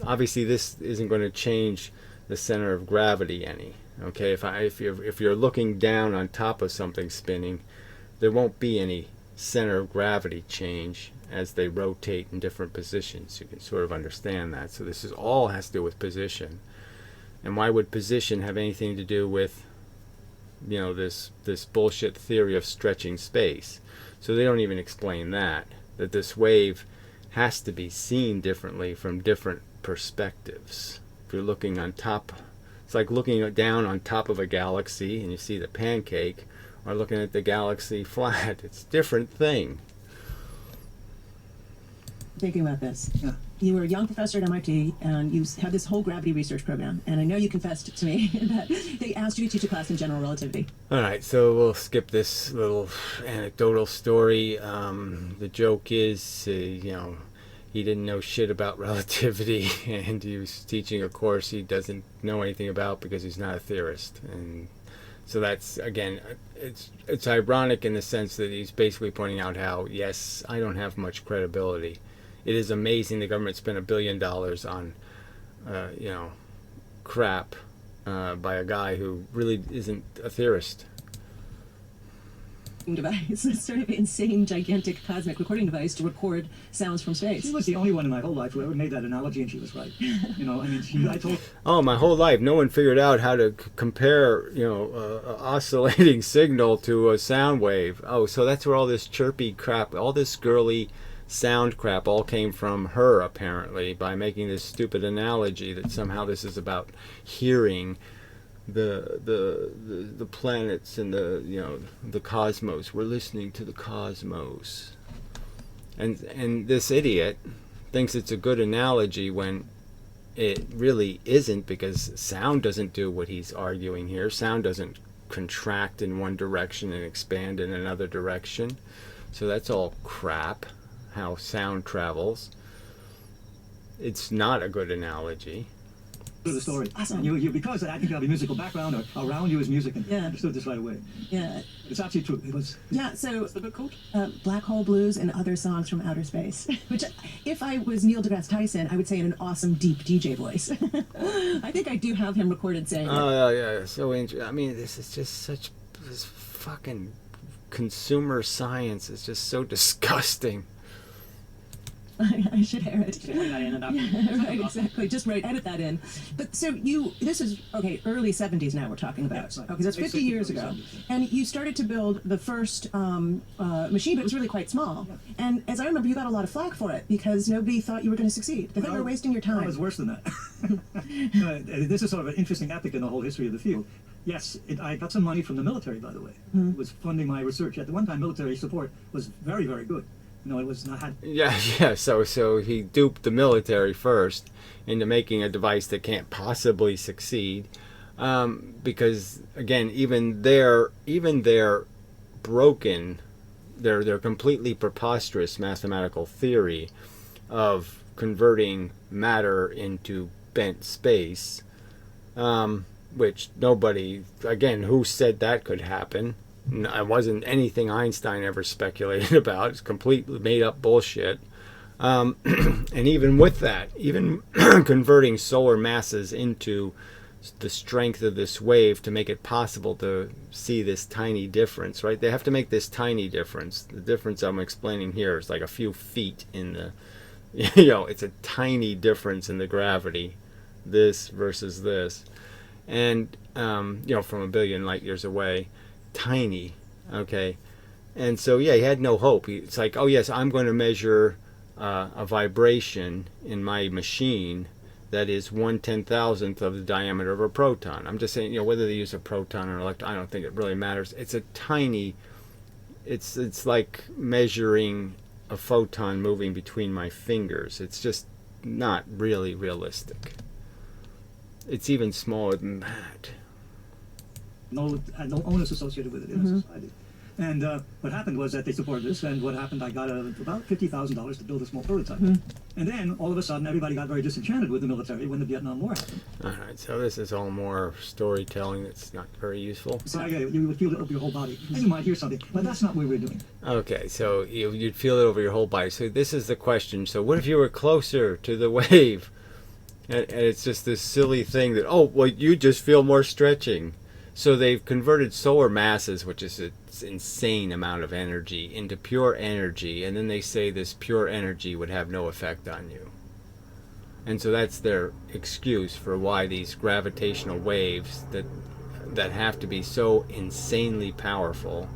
Obviously, this isn't going to change the center of gravity any. Okay, if you're looking down on top of something spinning, there won't be any center of gravity change as they rotate in different positions. You can sort of understand that. So this is all has to do with position. And why would position have anything to do with, you know, this bullshit theory of stretching space? So they don't even explain that this wave has to be seen differently from different perspectives. If you're looking on top, it's like looking down on top of a galaxy and you see the pancake, or looking at the galaxy flat. It's a different thing. Thinking about this. Yeah. You were a young professor at MIT, and you had this whole gravity research program. And I know you confessed to me that they asked you to teach a class in general relativity. All right, so we'll skip this little anecdotal story. The joke is, you know, he didn't know shit about relativity, and he was teaching a course he doesn't know anything about because he's not a theorist. And so that's, again, it's ironic in the sense that he's basically pointing out how, yes, I don't have much credibility. It is amazing the government spent $1 billion on, you know, crap by a guy who really isn't a theorist. Device, this sort of insane, gigantic cosmic recording device to record sounds from space. She was the only one in my whole life who ever made that analogy, and she was right. You know, I mean, I told. Oh, my whole life, no one figured out how to compare, you know, a oscillating signal to a sound wave. Oh, so that's where all this chirpy crap, all this girly sound crap all came from her, apparently, by making this stupid analogy that somehow this is about hearing the planets and the, you know, the cosmos. We're listening to the cosmos, and this idiot thinks it's a good analogy when it really isn't, because sound doesn't do what he's arguing here. Sound doesn't contract in one direction and expand in another direction. So that's all crap, how sound travels. It's not a good analogy. The story. Awesome. And you because I think you have a musical background, or around you is music, and Yeah. understood this right away. Yeah. It's actually true. It was. Yeah, so What's the book called? Black Hole Blues and Other Songs from Outer Space, which, if I was Neil deGrasse Tyson, I would say in an awesome, deep DJ voice. I think I do have him recorded saying it. Oh, yeah, so interesting. I mean, this is just this fucking consumer science is just so disgusting. I should hear it. Put that in and out. Yeah, right, exactly. Just right, edit that in. But so this is, okay, early 70s now we're talking about. Yeah, right. Okay, that's 50 years ago. 70s, yeah. And you started to build the first machine, but it was really quite small. Yeah. And as I remember, you got a lot of flack for it because nobody thought you were going to succeed. They thought you were wasting your No, time. it was worse than that. This is sort of an interesting epic in the whole history of the field. Yes, I got some money from the military, by the way. It was funding my research. At the one time, military support was very, very good. No, it was not. Yeah. So he duped the military first into making a device that can't possibly succeed, because again, even their broken, their completely preposterous mathematical theory of converting matter into bent space which nobody, again, who said that could happen? It wasn't anything Einstein ever speculated about. It's completely made up bullshit. And even with that, even converting solar masses into the strength of this wave to make it possible to see this tiny difference, right? They have to make this tiny difference. The difference I'm explaining here is like a few feet in the, it's a tiny difference in the gravity, this versus this. And, from a billion light years away, tiny, okay? And so, yeah, he had no hope. It's like, oh, yes, I'm going to measure a vibration in my machine that is 1/10,000th of the diameter of a proton. I'm just saying, whether they use a proton or an electron, I don't think it really matters. It's a tiny, it's like measuring a photon moving between my fingers. It's just not really realistic. It's even smaller than that. No onus associated with it in a society. And what happened was that they supported this, and what happened, I got about $50,000 to build a small prototype. And then, all of a sudden, everybody got very disenchanted with the military when the Vietnam War happened. All right, so this is all more storytelling that's not very useful. So you would feel it over your whole body, and you might hear something, but that's not what we're doing. Okay, so you'd feel it over your whole body. So this is the question. So what if you were closer to the wave? And it's just this silly thing that, you just feel more stretching. So they've converted solar masses, which is an insane amount of energy, into pure energy, and then they say this pure energy would have no effect on you. And so that's their excuse for why these gravitational waves that have to be so insanely powerful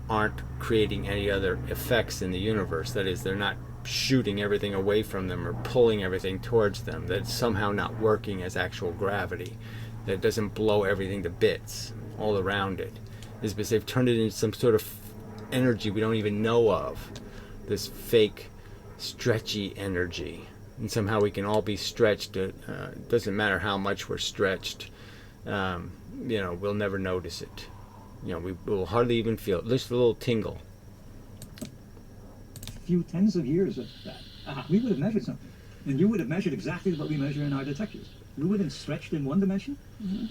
aren't creating any other effects in the universe. That is, they're not shooting everything away from them or pulling everything towards them. That's somehow not working as actual gravity. That it doesn't blow everything to bits all around it. Is because they've turned it into some sort of energy we don't even know of. This fake, stretchy energy. And somehow we can all be stretched. It doesn't matter how much we're stretched. We'll never notice it. We will hardly even feel it. Just a little tingle. A few tens of years of that, we would have measured something. And you would have measured exactly what we measure in our detectors. You would have been stretched in one dimension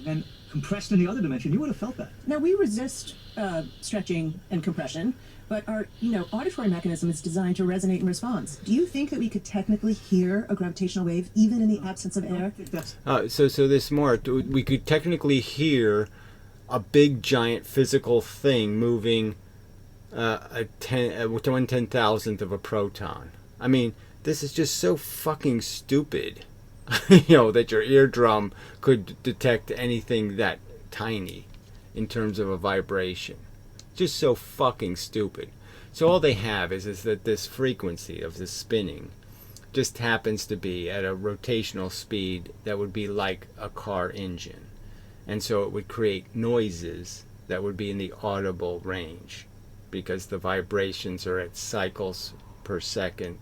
and compressed in the other dimension. You would have felt that. Now, we resist stretching and compression, but our auditory mechanism is designed to resonate in response. Do you think that we could technically hear a gravitational wave even in the absence of air? So there's more. We could technically hear a big, giant physical thing moving 1/10,000th of a proton. I mean, this is just so fucking stupid. That your eardrum could detect anything that tiny in terms of a vibration. Just so fucking stupid. So all they have is that this frequency of this spinning just happens to be at a rotational speed that would be like a car engine. And so it would create noises that would be in the audible range because the vibrations are at cycles per second.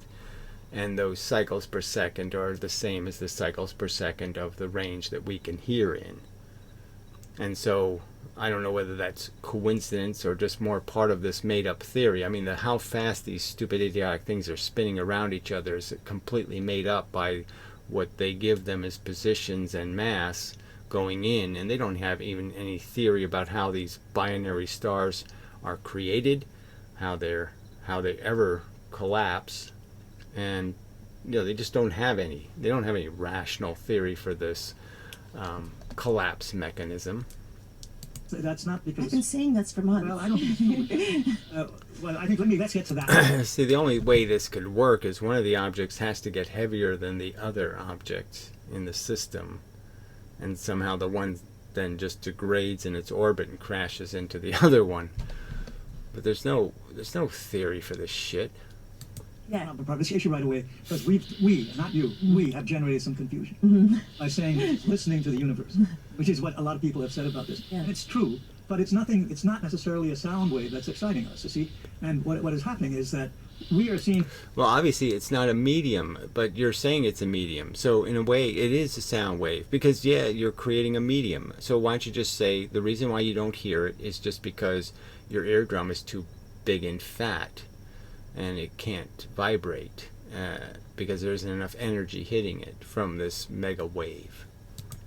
And those cycles per second are the same as the cycles per second of the range that we can hear in. And so I don't know whether that's coincidence or just more part of this made-up theory. I mean, how fast these stupid, idiotic things are spinning around each other is completely made up by what they give them as positions and mass going in. And they don't have even any theory about how these binary stars are created, how they ever collapse. And they just don't have any. They don't have any rational theory for this collapse mechanism. That's not because I've been saying that's for months. Well, I don't think. I think let's get to that. See, the only way this could work is one of the objects has to get heavier than the other object in the system, and somehow the one then just degrades in its orbit and crashes into the other one. But there's no theory for this shit. Yeah. This issue right away, because we, not you, we have generated some confusion by saying listening to the universe, which is what a lot of people have said about this. Yeah. And it's true, but it's not necessarily a sound wave that's exciting us, you see? And what is happening is that we are seeing... Well, obviously it's not a medium, but you're saying it's a medium. So in a way, it is a sound wave, because you're creating a medium. So why don't you just say the reason why you don't hear it is just because your eardrum is too big and fat. And it can't vibrate because there isn't enough energy hitting it from this mega wave.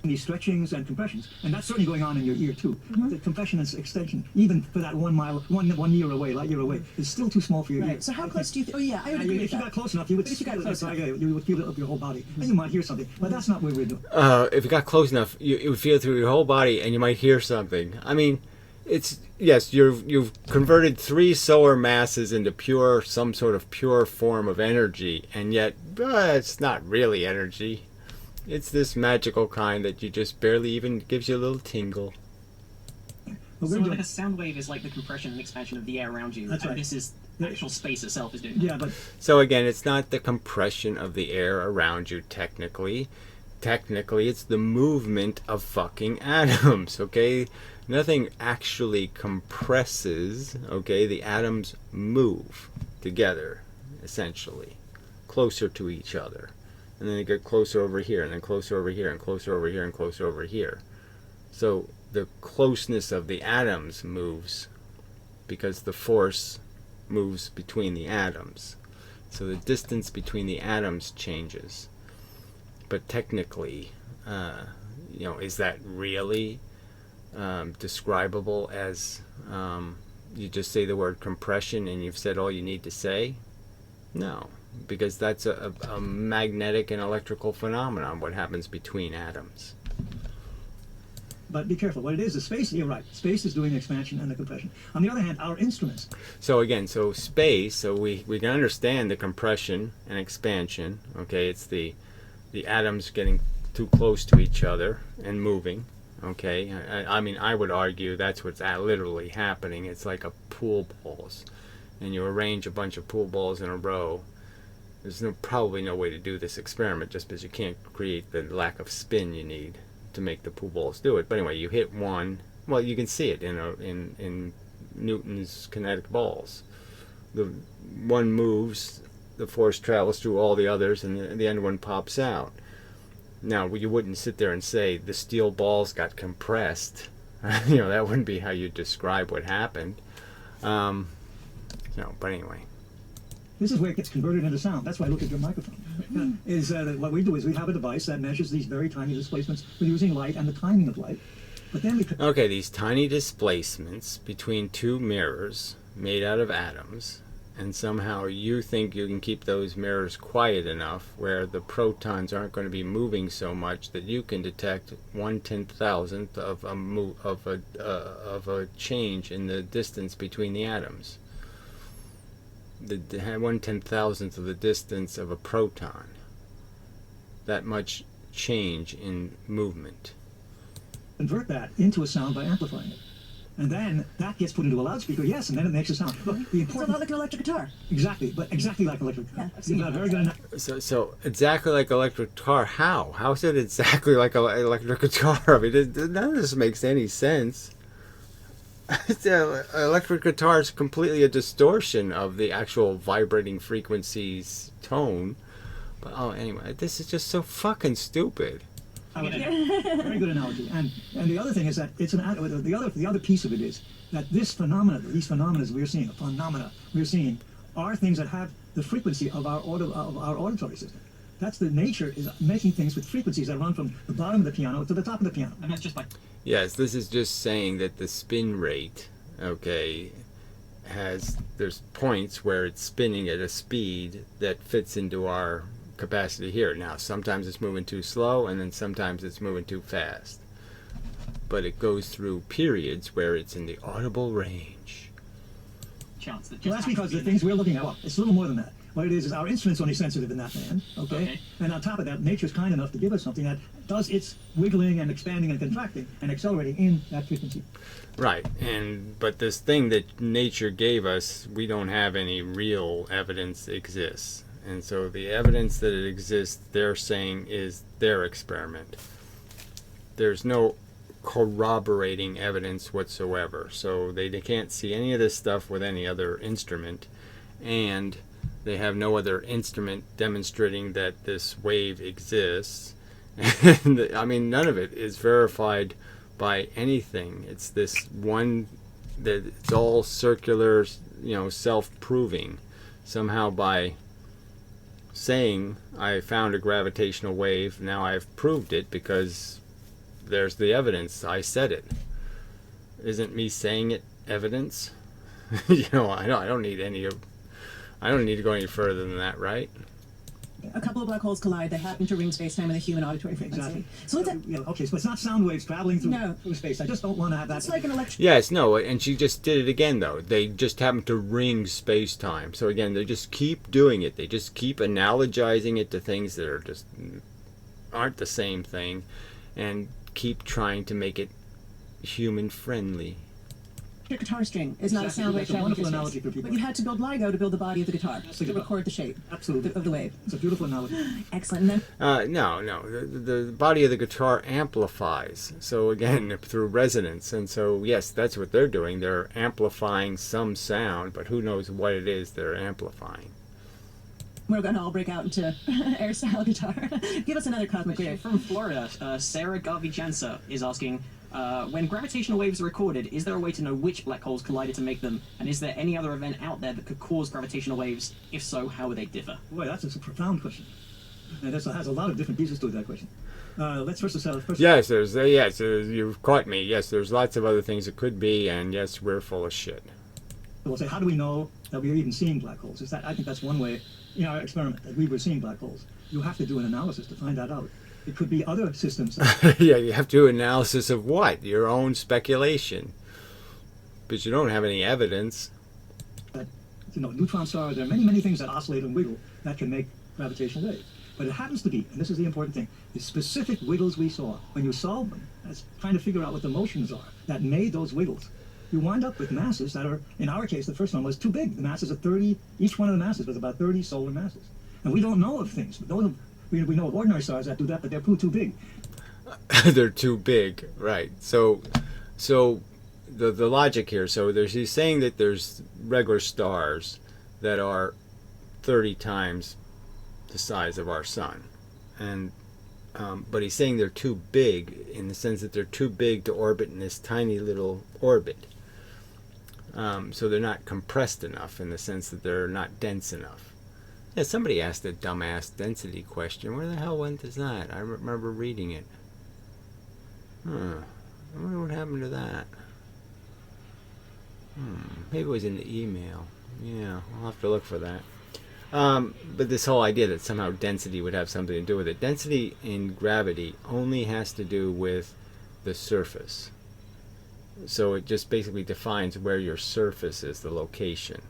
these stretchings and compressions, and that's certainly going on in your ear too. The compression and extension, even for that 1 mile, one year away, light year away, is still too small for your ear. Right. So how close do you think? Oh yeah, I would agree with If you that. got close enough, you would If you got close enough. you would feel it up your whole body, and you might hear something. But that's not what we're doing. If you got close enough, you would feel it through your whole body, and you might hear something. I mean, it's yes, you've converted 3 solar masses into some sort of pure form of energy, and yet it's not really energy. It's this magical kind that you just barely even gives you a little tingle. But So we're like doing, a sound wave is like the compression and expansion of the air around you. That's and right. this is the actual space itself is doing that. yeah, but So again, it's not the compression of the air around you technically. Technically, it's the movement of fucking atoms, okay? Nothing actually compresses, okay? The atoms move together, essentially, closer to each other. And then they get closer over here, and then closer over here, and closer over here, and closer over here. So the closeness of the atoms moves because the force moves between the atoms. So the distance between the atoms changes. But technically, is that really describable as you just say the word compression and you've said all you need to say? No, because that's a magnetic and electrical phenomenon, what happens between atoms. But be careful. What it is space. You're right. Space is doing the expansion and the compression. On the other hand, our instruments. So again, space, so we can understand the compression and expansion, okay? It's the atoms getting too close to each other and moving, okay? I mean, I would argue that's what's literally happening. It's like a pool balls, and you arrange a bunch of pool balls in a row. There's probably no way to do this experiment just because you can't create the lack of spin you need to make the pool balls do it. But anyway, you hit one. Well, you can see it in Newton's kinetic balls. The one moves, the force travels through all the others, and the end one pops out. Now, you wouldn't sit there and say the steel balls got compressed. That wouldn't be how you describe what happened. But anyway. This is where it gets converted into sound. That's why I look at your microphone. What we do is we have a device that measures these very tiny displacements using light and the timing of light. But then we Okay, these tiny displacements between 2 mirrors made out of atoms, and somehow you think you can keep those mirrors quiet enough where the protons aren't going to be moving so much that you can detect 1/10,000th of a change in the distance between the atoms. The 1/10,000th of the distance of a proton. That much change in movement. convert that into a sound by amplifying it. And then that gets put into a loudspeaker, yes, and then it makes a sound. Look, the It's a lot important... like an electric guitar. Exactly, but exactly like electric guitar. Yeah, I've seen You've got that. very good... So exactly like electric guitar. How? How is it exactly like an electric guitar? I mean, none of this makes any sense. Electric guitar is completely a distortion of the actual vibrating frequency's tone. But anyway, this is just so fucking stupid. Very good analogy. And the other thing is that it's the other piece of it is that these phenomena we're seeing are things that have the frequency of our auditory system. That's the nature is making things with frequencies that run from the bottom of the piano to the top of the piano. And that's just like Yes, this is just saying that the spin rate, okay, there's points where it's spinning at a speed that fits into our capacity here. Now, sometimes it's moving too slow, and then sometimes it's moving too fast. But it goes through periods where it's in the audible range. chance that just Well, that's happens because to the be things we're looking at, well, it's a little more than that. What it is our instrument's only sensitive in that band, okay? Okay. And on top of that, nature's kind enough to give us something that does its wiggling and expanding and contracting and accelerating in that frequency. Right, but this thing that nature gave us, we don't have any real evidence exists. And so the evidence that it exists, they're saying, is their experiment. There's no corroborating evidence whatsoever. So they can't see any of this stuff with any other instrument. And they have no other instrument demonstrating that this wave exists. And I mean, none of it is verified by anything. It's this one that it's all circular, self-proving. Somehow by saying I found a gravitational wave, now I've proved it because there's the evidence. I said it. Isn't me saying it evidence? You know, I don't need I don't need to go any further than that, right? A couple of black holes collide. They happen to ring space-time in the human auditory frequency. Exactly. So let's. Yeah, okay, so it's not sound waves traveling through, No. through space. I just don't want to have that. It's like an electric. Yes, no, and she just did it again, though. They just happen to ring space-time. So again, they just keep doing it. They just keep analogizing it to things that are just aren't the same thing, and keep trying to make it human-friendly. Your guitar string is not Exactly. a sound wave That's a traveling through wonderful space. analogy for people. But you had to build LIGO to build the body of the guitar That's to the guitar. record the shape Absolutely. of the wave. It's a beautiful analogy. Excellent. And then No. The body of the guitar amplifies. So again, through resonance. And so, yes, that's what they're doing. They're amplifying some sound, but who knows what it is they're amplifying. we're going to all break out into air style guitar. Give us another cosmic Question wave. from Florida, Sarah Garvey-Jansa is asking, when gravitational waves are recorded, is there a way to know which black holes collided to make them? And is there any other event out there that could cause gravitational waves? If so, how would they differ? Boy, that's a profound question. And this has a lot of different pieces to that question. Let's first Yes, you've caught me. Yes, there's lots of other things it could be, and yes, we're full of shit. we'll say, how do we know that we're even seeing black holes? I think that's one way in our experiment that we were seeing black holes. You have to do an analysis to find that out. It could be other systems. Yeah, you have to do analysis of what? Your own speculation. But you don't have any evidence. That, neutron stars, there are many, many things that oscillate and wiggle that can make gravitational waves. But it happens to be, and this is the important thing, the specific wiggles we saw, when you solve them, that's trying to figure out what the motions are that made those wiggles, you wind up with masses that are, in our case, the first one was too big. The masses of 30, each one of the masses was about 30 solar masses. And we don't know of things. We know of ordinary stars that do that, but they're too big. They're too big, right? So the logic here. So he's saying that there's regular stars that are 30 times the size of our sun, and but he's saying they're too big in the sense that they're too big to orbit in this tiny little orbit. So they're not compressed enough in the sense that they're not dense enough. Yeah, somebody asked a dumbass density question. Where the hell went is that? I remember reading it. I wonder what happened to that. Maybe it was in the email. Yeah, I'll have to look for that. But this whole idea that somehow density would have something to do with it. Density in gravity only has to do with the surface. So it just basically defines where your surface is, the location.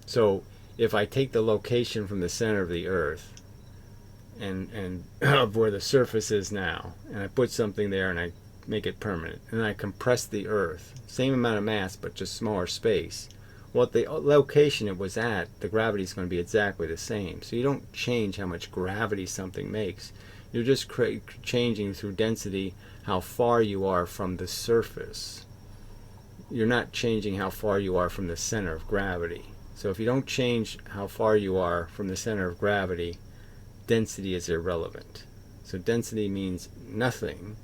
So if I take the location from the center of the Earth and of where the surface is now, and I put something there and I make it permanent, and I compress the Earth, same amount of mass but just smaller space, well, at the location it was at, the gravity is going to be exactly the same. So you don't change how much gravity something makes. You're just changing through density how far you are from the surface. You're not changing how far you are from the center of gravity. So if you don't change how far you are from the center of gravity, density is irrelevant. So density means nothing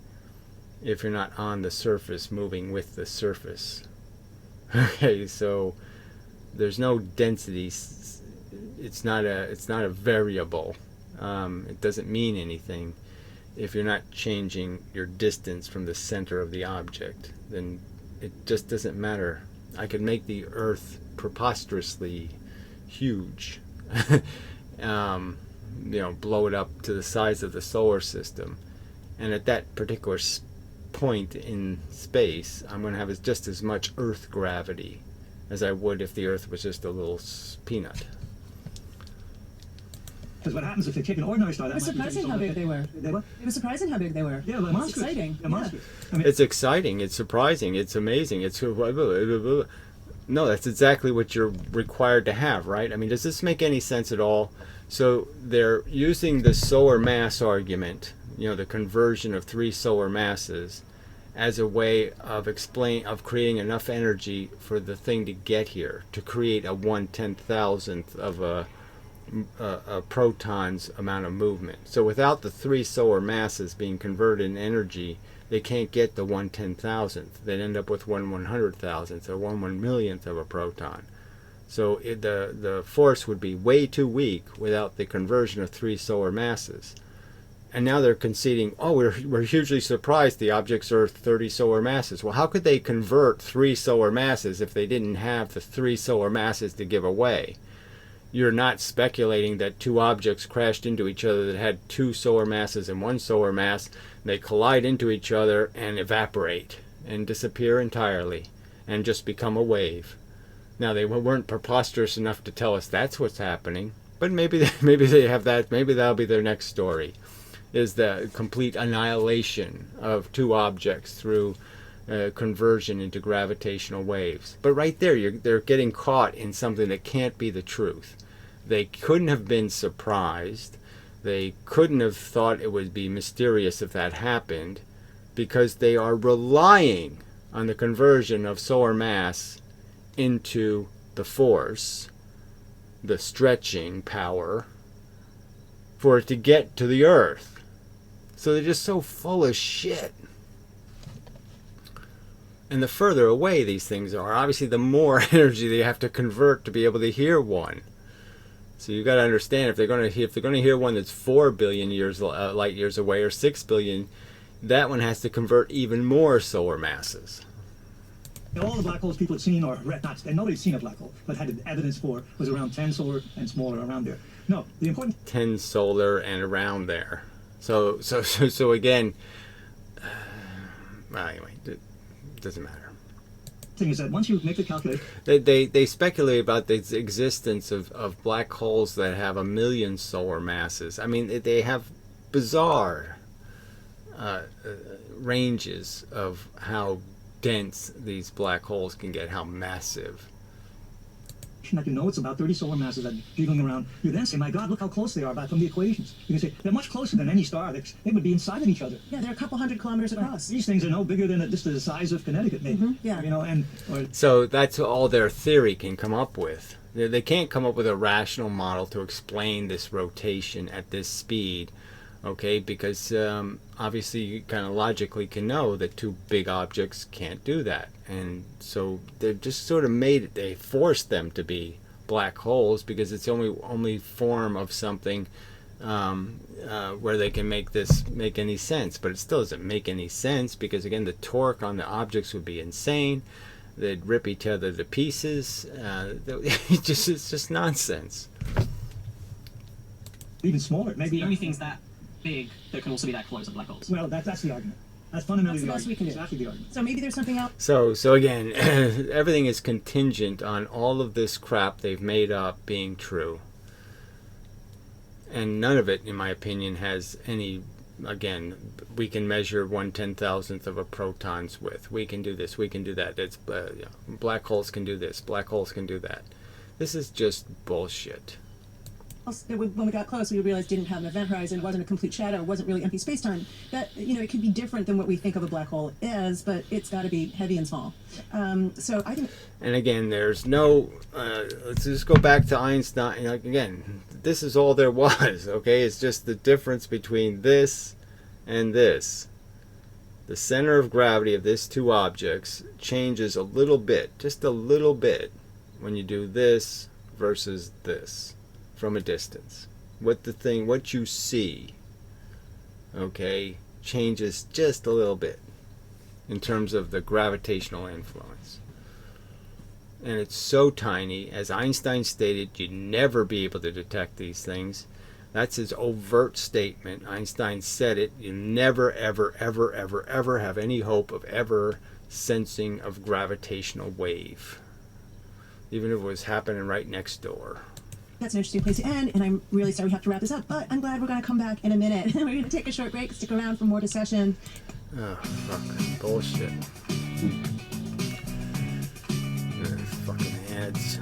if you're not on the surface moving with the surface. Okay, so there's no density. It's not a variable. It doesn't mean anything if you're not changing your distance from the center of the object. Then it just doesn't matter. I could make the Earth preposterously huge, blow it up to the size of the solar system, and at that particular point in space, I'm going to have just as much Earth gravity as I would if the Earth was just a little peanut. Because what happens if they take an ordinary star, that It was might be surprising how big they were. They what? It was surprising how big they were. Yeah, they're It's monstrous. exciting. They're monstrous. I mean, It's exciting, it's surprising, it's amazing, it's no, that's exactly what you're required to have, right? I mean, does this make any sense at all? So they're using the solar mass argument, the conversion of 3 solar masses, as a way of creating enough energy for the thing to get here, to create a 1/10,000th of a proton's amount of movement. So without the 3 solar masses being converted in energy, they can't get the 1/10,000th. They'd end up with 1/100,000th or 1/1,000,000th of a proton. So the force would be way too weak without the conversion of 3 solar masses. And now they're conceding, oh, we're hugely surprised the objects are 30 solar masses. Well, how could they convert 3 solar masses if they didn't have the 3 solar masses to give away? You're not speculating that 2 objects crashed into each other that had 2 solar masses and 1 solar mass. They collide into each other and evaporate and disappear entirely and just become a wave. Now, they weren't preposterous enough to tell us that's what's happening, but maybe they have that. Maybe that'll be their next story, is the complete annihilation of 2 objects through conversion into gravitational waves. But right there, they're getting caught in something that can't be the truth. They couldn't have been surprised. They couldn't have thought it would be mysterious if that happened, because they are relying on the conversion of solar mass into the force, the stretching power, for it to get to the Earth. So they're just so full of shit. And the further away these things are, obviously the more energy they have to convert to be able to hear one. So you've got to understand, if they're going to hear one that's 4 billion light years away, or 6 billion, that one has to convert even more solar masses. All the black holes people have seen, or and nobody's seen a black hole, but had evidence for, was around 10 solar and smaller, around there. No, the important 10 solar and around there. So again, well, anyway, it doesn't matter. thing is that once you make the calculation, they speculate about the existence of black holes that have 1 million solar masses. I mean, they have bizarre ranges of how dense these black holes can get, how massive. that you know it's about 30 solar masses that are jiggling around, you then say, my God, look how close they are back from the equations. You can say, they're much closer than any star. They would be inside of each other. Yeah, they're a couple hundred kilometers across. These things are no bigger than just the size of Connecticut, maybe. Yeah. You know, So that's all their theory can come up with. They can't come up with a rational model to explain this rotation at this speed, okay? Because obviously you kind of logically can know that 2 big objects can't do that. And so they've just sort of they forced them to be black holes, because it's the only form of something where they can make any sense. But it still doesn't make any sense, because again, the torque on the objects would be insane. They'd rip each other to pieces. It's just nonsense. even smaller. Maybe The only things that big that can also be that close are black holes. Well, that's the argument. That's fundamentally That's the the best we argument. can do. Exactly the argument. So maybe there's something else. So again, everything is contingent on all of this crap they've made up being true. And none of it, in my opinion, has any, again, we can measure 1/10,000th of a proton's width. We can do this, we can do that. Black holes can do this, black holes can do that. This is just bullshit. When we got close, we realized didn't have an event horizon, wasn't a complete shadow, wasn't really empty spacetime. That, it could be different than what we think of a black hole is, but it's got to be heavy and small. So I think. And again, there's no. Let's just go back to Einstein. Again, this is all there was. Okay, it's just the difference between this and this. The center of gravity of these 2 objects changes a little bit, just a little bit, when you do this versus this. From a distance, what you see, okay, changes just a little bit in terms of the gravitational influence. And it's so tiny, as Einstein stated, you'd never be able to detect these things. That's his overt statement. Einstein said it. You never, ever, ever, ever, ever have any hope of ever sensing of gravitational wave, even if it was happening right next door. that's an interesting place to end, and I'm really sorry we have to wrap this up, but I'm glad we're going to come back in a minute. We're going to take a short break, stick around for more discussion. Oh, fuck. Bullshit. Fucking heads.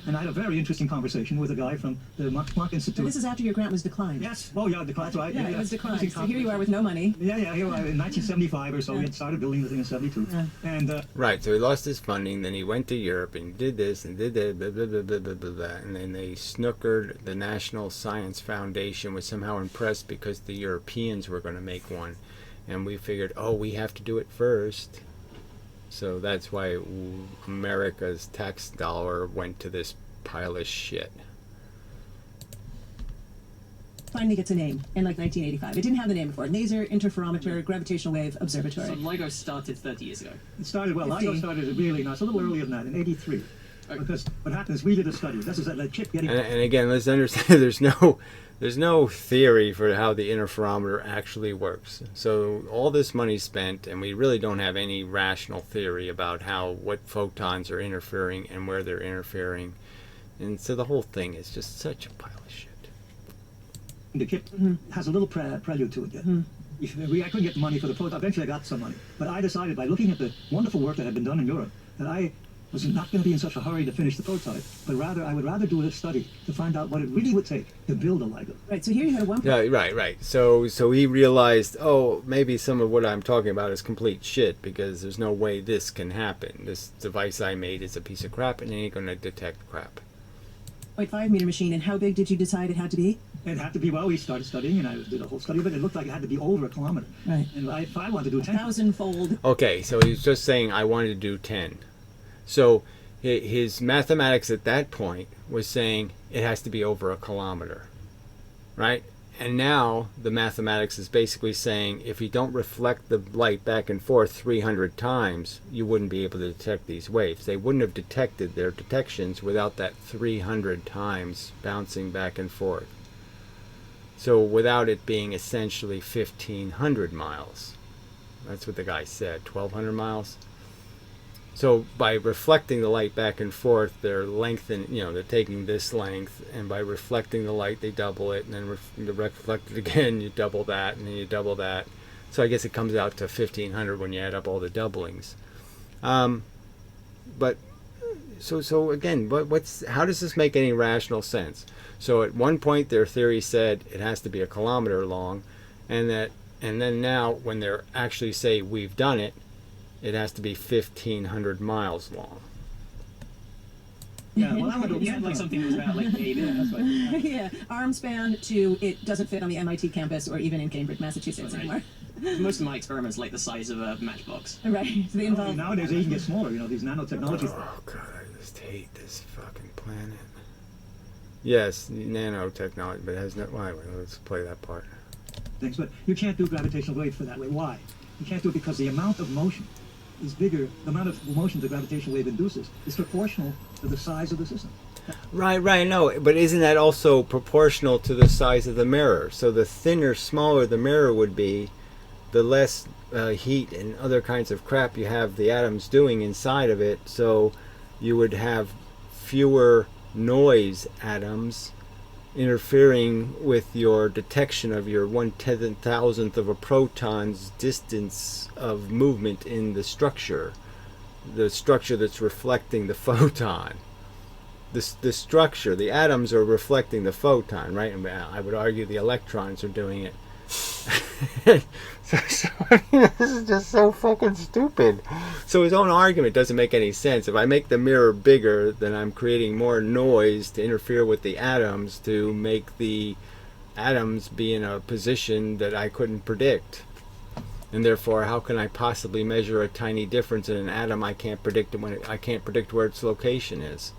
And I had a very interesting conversation with a guy from the Planck Institute. So this is after your grant was declined. Yes. Oh, yeah, declined, right? Yeah, it was declined. So here you are with no money. Yeah, here I in 1975 or so. We had started building the thing in 72. Yeah. And Right, so he lost his funding, then he went to Europe and did this and did that, blah, blah, blah, blah, blah, blah, blah. And then they snookered. The National Science Foundation was somehow impressed because the Europeans were going to make one. And we figured, we have to do it first. So that's why America's tax dollar went to this pile of shit. finally gets a name in like 1985. It didn't have the name before. Laser Interferometer Gravitational Wave Observatory. So LIGO started 30 years ago. It started, well, 50. LIGO started really, no, it's a little earlier than that, in 83. Because what happens, we did a study. This is that chip getting... And again, let's understand there's no theory for how the interferometer actually works. So all this money's spent, and we really don't have any rational theory about what photons are interfering and where they're interfering. And so the whole thing is just such a pile of shit. The chip has a little prelude to it yet. I couldn't get the money for the prototype. Eventually I got some money. But I decided by looking at the wonderful work that had been done in Europe that I was not going to be in such a hurry to finish the prototype, but rather I would rather do a study to find out what it really would take to build a LIGO. Right, so here you had one... Yeah, right. So he realized, maybe some of what I'm talking about is complete shit because there's no way this can happen. This device I made is a piece of crap and it ain't going to detect crap. 0.5 meter machine, and how big did you decide it had to be? It had to be, well, we started studying, and I did a whole study of it. It looked like it had to be over a kilometer. Right. And if I wanted to do 10... 1,000-fold. Okay, so he's just saying I wanted to do 10. So his mathematics at that point was saying it has to be over a kilometer, right? And now the mathematics is basically saying if you don't reflect the light back and forth 300 times, you wouldn't be able to detect these waves. They wouldn't have detected their detections without that 300 times bouncing back and forth. So without it being essentially 1,500 miles. That's what the guy said, 1,200 miles. So by reflecting the light back and forth, they're they're taking this length, and by reflecting the light, they double it, and then reflect it again, you double that, and then you double that. So I guess it comes out to 1,500 when you add up all the doublings. But so again, how does this make any rational sense? So at one point, their theory said it has to be a kilometer long, and then now when they're actually say we've done it, it has to be 1,500 miles long. Yeah, well, I would You had like something that was about like 8 minutes. Yeah, arm span to it doesn't fit on the MIT campus or even in Cambridge, Massachusetts anymore. Most of my experiments like the size of a matchbox. Right, so they involve... Nowadays they even get smaller, these nanotechnologies. Oh god, I just hate this fucking planet. Yes, nanotechnology, but it has no... let's play that part. Things, but you can't do gravitational waves for that way. Why? You can't do it because the amount of motion is bigger. The amount of motion the gravitational wave induces is proportional to the size of the system. Right, no, but isn't that also proportional to the size of the mirror? So the thinner, smaller the mirror would be, the less heat and other kinds of crap you have the atoms doing inside of it, so you would have fewer noise atoms interfering with your detection of your 1/10,000th of a proton's distance of movement in the structure that's reflecting the photon. The structure, the atoms are reflecting the photon, right? And I would argue the electrons are doing it. This is just so fucking stupid. So his own argument doesn't make any sense. If I make the mirror bigger, then I'm creating more noise to interfere with the atoms to make the atoms be in a position that I couldn't predict. And therefore, how can I possibly measure a tiny difference in an atom? I can't predict I can't predict where its location is.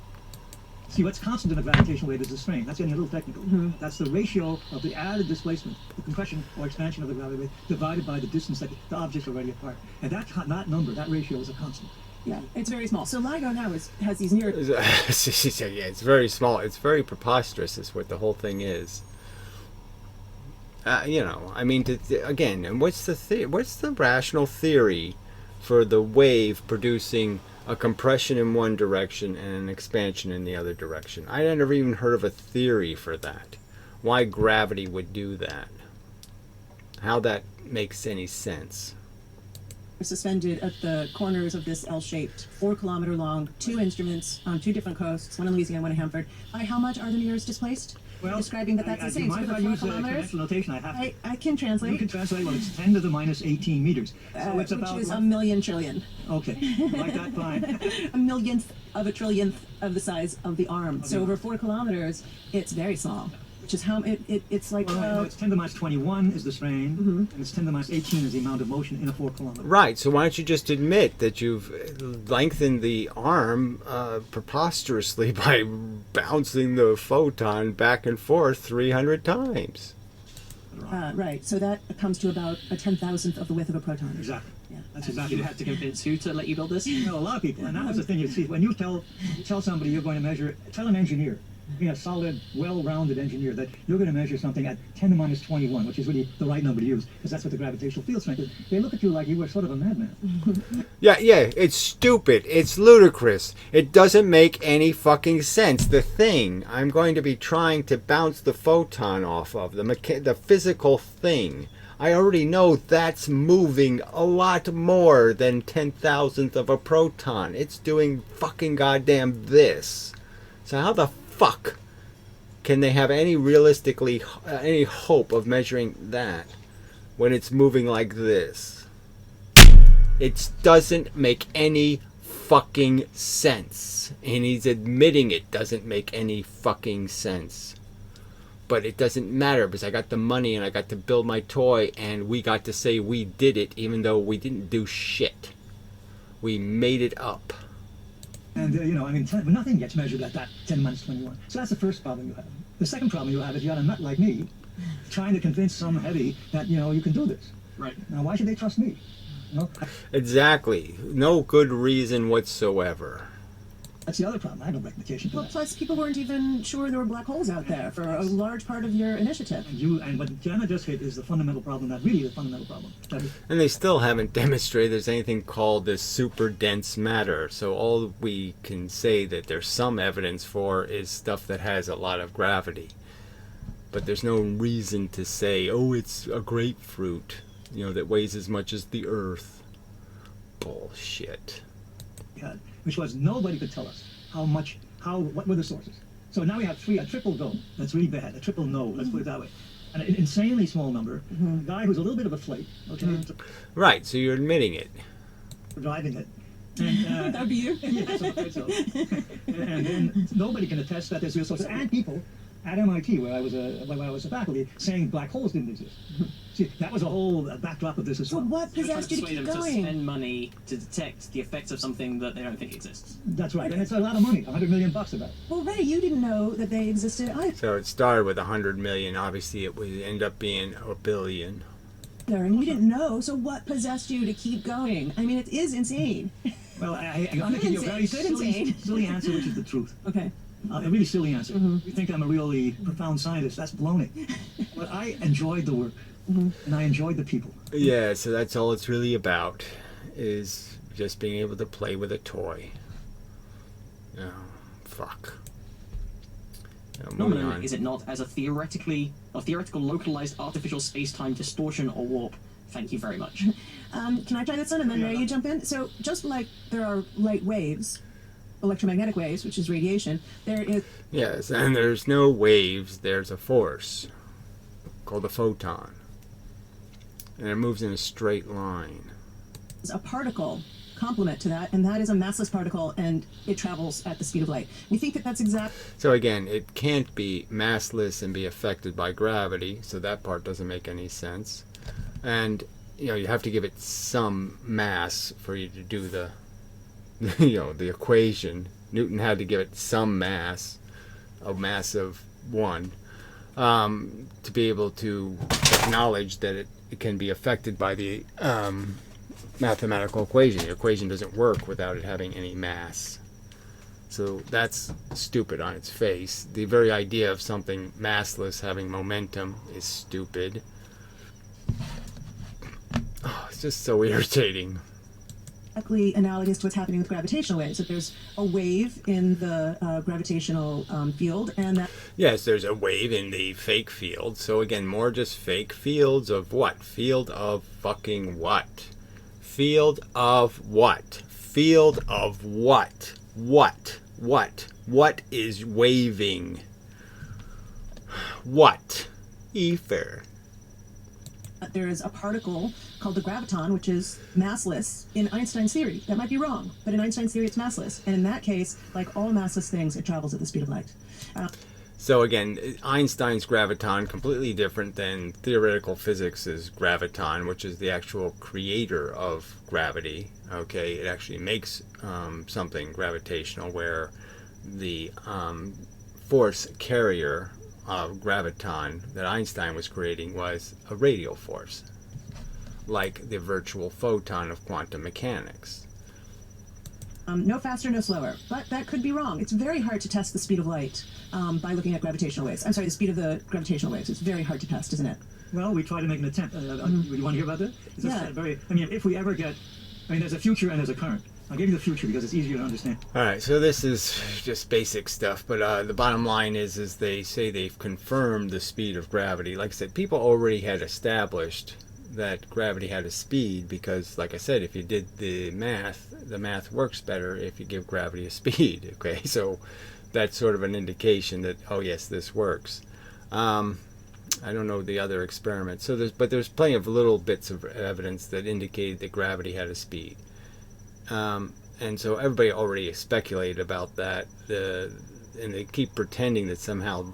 See, what's constant in a gravitational wave is the strain. That's getting a little technical. That's the ratio of the added displacement, the compression or expansion of the gravity wave, divided by the distance that the objects are already apart. And that number, that ratio is a constant. Yeah, it's very small. So LIGO now has these near... Yeah, it's very small. It's very preposterous is what the whole thing is. I mean, again, and what's the rational theory for the wave producing a compression in one direction and an expansion in the other direction? I had never even heard of a theory for that. Why gravity would do that? How that makes any sense. Suspended at the corners of this L-shaped, 4-kilometer long, 2 instruments on 2 different coasts, one in Louisiana, one in Hanford. By how much are the mirrors displaced? Well, describing that's the same. Do you mind if I use conventional notation? I can translate. You can translate. Well, it's 10 to the minus 18 meters. So it's about... Which is a million trillion. Okay, like that, fine. A millionth of a trillionth of the size of the arm. So over 4 kilometers, it's very small. Which is how it's like... Well, no, it's 10 to the minus 21 is the strain, and it's 10 to the minus 18 is the amount of motion in a 4-kilometer. Right, so why don't you just admit that you've lengthened the arm preposterously by bouncing the photon back and forth 300 times? Right. So that comes to about a 10,000th of the width of a proton. Exactly. Yeah. That's You exactly have to convince who to let you build this? You know, a lot of people, and that was the thing you see when you tell somebody you're going to measure, tell an engineer, be a solid, well-rounded engineer, that you're going to measure something at 10 to minus 21, which is really the right number to use, because that's what the gravitational field strength is. They look at you like you were sort of a madman. Yeah, it's stupid. It's ludicrous. It doesn't make any fucking sense. The thing I'm going to be trying to bounce the photon off of, the physical thing, I already know that's moving a lot more than 10,000th of a proton. It's doing fucking goddamn this. So how the fuck can they have any any hope of measuring that when it's moving like this? It doesn't make any fucking sense. And he's admitting it doesn't make any fucking sense. But it doesn't matter because I got the money and I got to build my toy and we got to say we did it even though we didn't do shit. We made it up. And, nothing gets measured at that 10 minus 21. So that's the first problem you have. The second problem you have is you got a nut like me trying to convince some heavy that, you can do this. Right. Now, why should they trust me? Exactly. No good reason whatsoever. That's the other problem. I have no recognition for Well, that. plus people weren't even sure there were black holes out there for a large part of your initiative. And what Jana just hit is the fundamental problem, not really the fundamental problem. And they still haven't demonstrated there's anything called this super dense matter. So all we can say that there's some evidence for is stuff that has a lot of gravity. But there's no reason to say, oh, it's a grapefruit, that weighs as much as the Earth. Bullshit. Had, which was nobody could tell us what were the sources. So now we have a triple go. That's really bad. A triple no, let's put it that way. An insanely small number. A guy who's a little bit of a flake, okay? Right, so you're admitting it. Driving it. And, That'd be you. Yeah, so. And then nobody can attest that there's real sources. And people at MIT, where I was a faculty, saying black holes didn't exist. See, that was a whole backdrop of this as So well. what possessed you to Persuade keep them to going? spend money to detect the effects of something that they don't think exists. That's right, and it's a lot of money, $100 million about it. Well, Ray, you didn't know that they existed either, So it started with 100 million. Obviously, it would end up being a billion. and you didn't know. So what possessed you to keep going? I mean, it is insane. Well, I'm going to give you a very silly answer, which is the truth. Okay. A really silly answer. You think I'm a really profound scientist? That's baloney. But I enjoyed the work, and I enjoyed the people. Yeah, so that's all it's really about, is just being able to play with a toy. Oh, fuck. Moving Phenomenon, on. is it not, as a theoretical localized artificial space-time distortion or warp? Thank you very much. Can I try this one and then Ray, you jump in? So just like there are light waves, electromagnetic waves, which is radiation, there is Yes, and there's no waves, there's a force called a photon. And it moves in a straight line. a particle complement to that, and that is a massless particle, and it travels at the speed of light. We think that that's exact. So again, it can't be massless and be affected by gravity, so that part doesn't make any sense. And, you have to give it some mass for you to do the, the equation. Newton had to give it some mass, a mass of 1, to be able to acknowledge that it can be affected by the mathematical equation. The equation doesn't work without it having any mass. So that's stupid on its face. The very idea of something massless having momentum is stupid. Oh, it's just so irritating. Exactly analogous to what's happening with gravitational waves. That there's a wave in the gravitational field, and that Yes, there's a wave in the fake field. So again, more just fake fields of what? Field of fucking what? Field of what? Field of what? What? What is waving? What? Ether. there is a particle called the graviton, which is massless in Einstein's theory. That might be wrong, but in Einstein's theory, it's massless. And in that case, like all massless things, it travels at the speed of light. So again, Einstein's graviton, completely different than theoretical physics' graviton, which is the actual creator of gravity. Okay, it actually makes something gravitational where the force carrier graviton that Einstein was creating was a radial force, like the virtual photon of quantum mechanics. No faster, no slower. But that could be wrong. It's very hard to test the speed of light by looking at gravitational waves. I'm sorry, the speed of the gravitational waves. It's very hard to test, isn't it? Well, we try to make an attempt. You want to hear about that? It's Yeah. If we ever get, there's a future and there's a current. I'll give you the future because it's easier to understand. All right, so this is just basic stuff, but the bottom line is they say they've confirmed the speed of gravity. Like I said, people already had established that gravity had a speed because, like I said, if you did the math works better if you give gravity a speed. Okay, so that's sort of an indication that, oh yes, this works. I don't know the other experiments. So there's plenty of little bits of evidence that indicated that gravity had a speed. And so everybody already speculated about that, and they keep pretending that somehow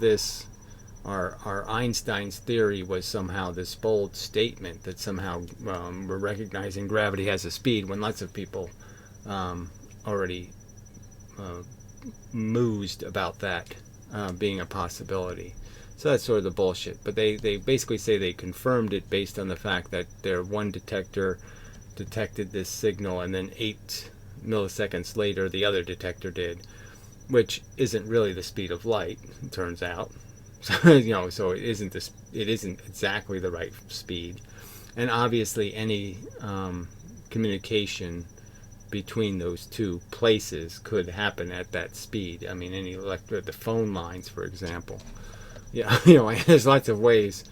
our Einstein's theory was somehow this bold statement that somehow we're recognizing gravity has a speed, when lots of people already mused about that being a possibility. So that's sort of the bullshit. But they basically say they confirmed it based on the fact that their one detector detected this signal, and then 8 milliseconds later the other detector did, which isn't really the speed of light, it turns out. So so it isn't exactly the right speed, and obviously any communication between those two places could happen at that speed. I mean, the phone lines, for example. Yeah, there's lots of ways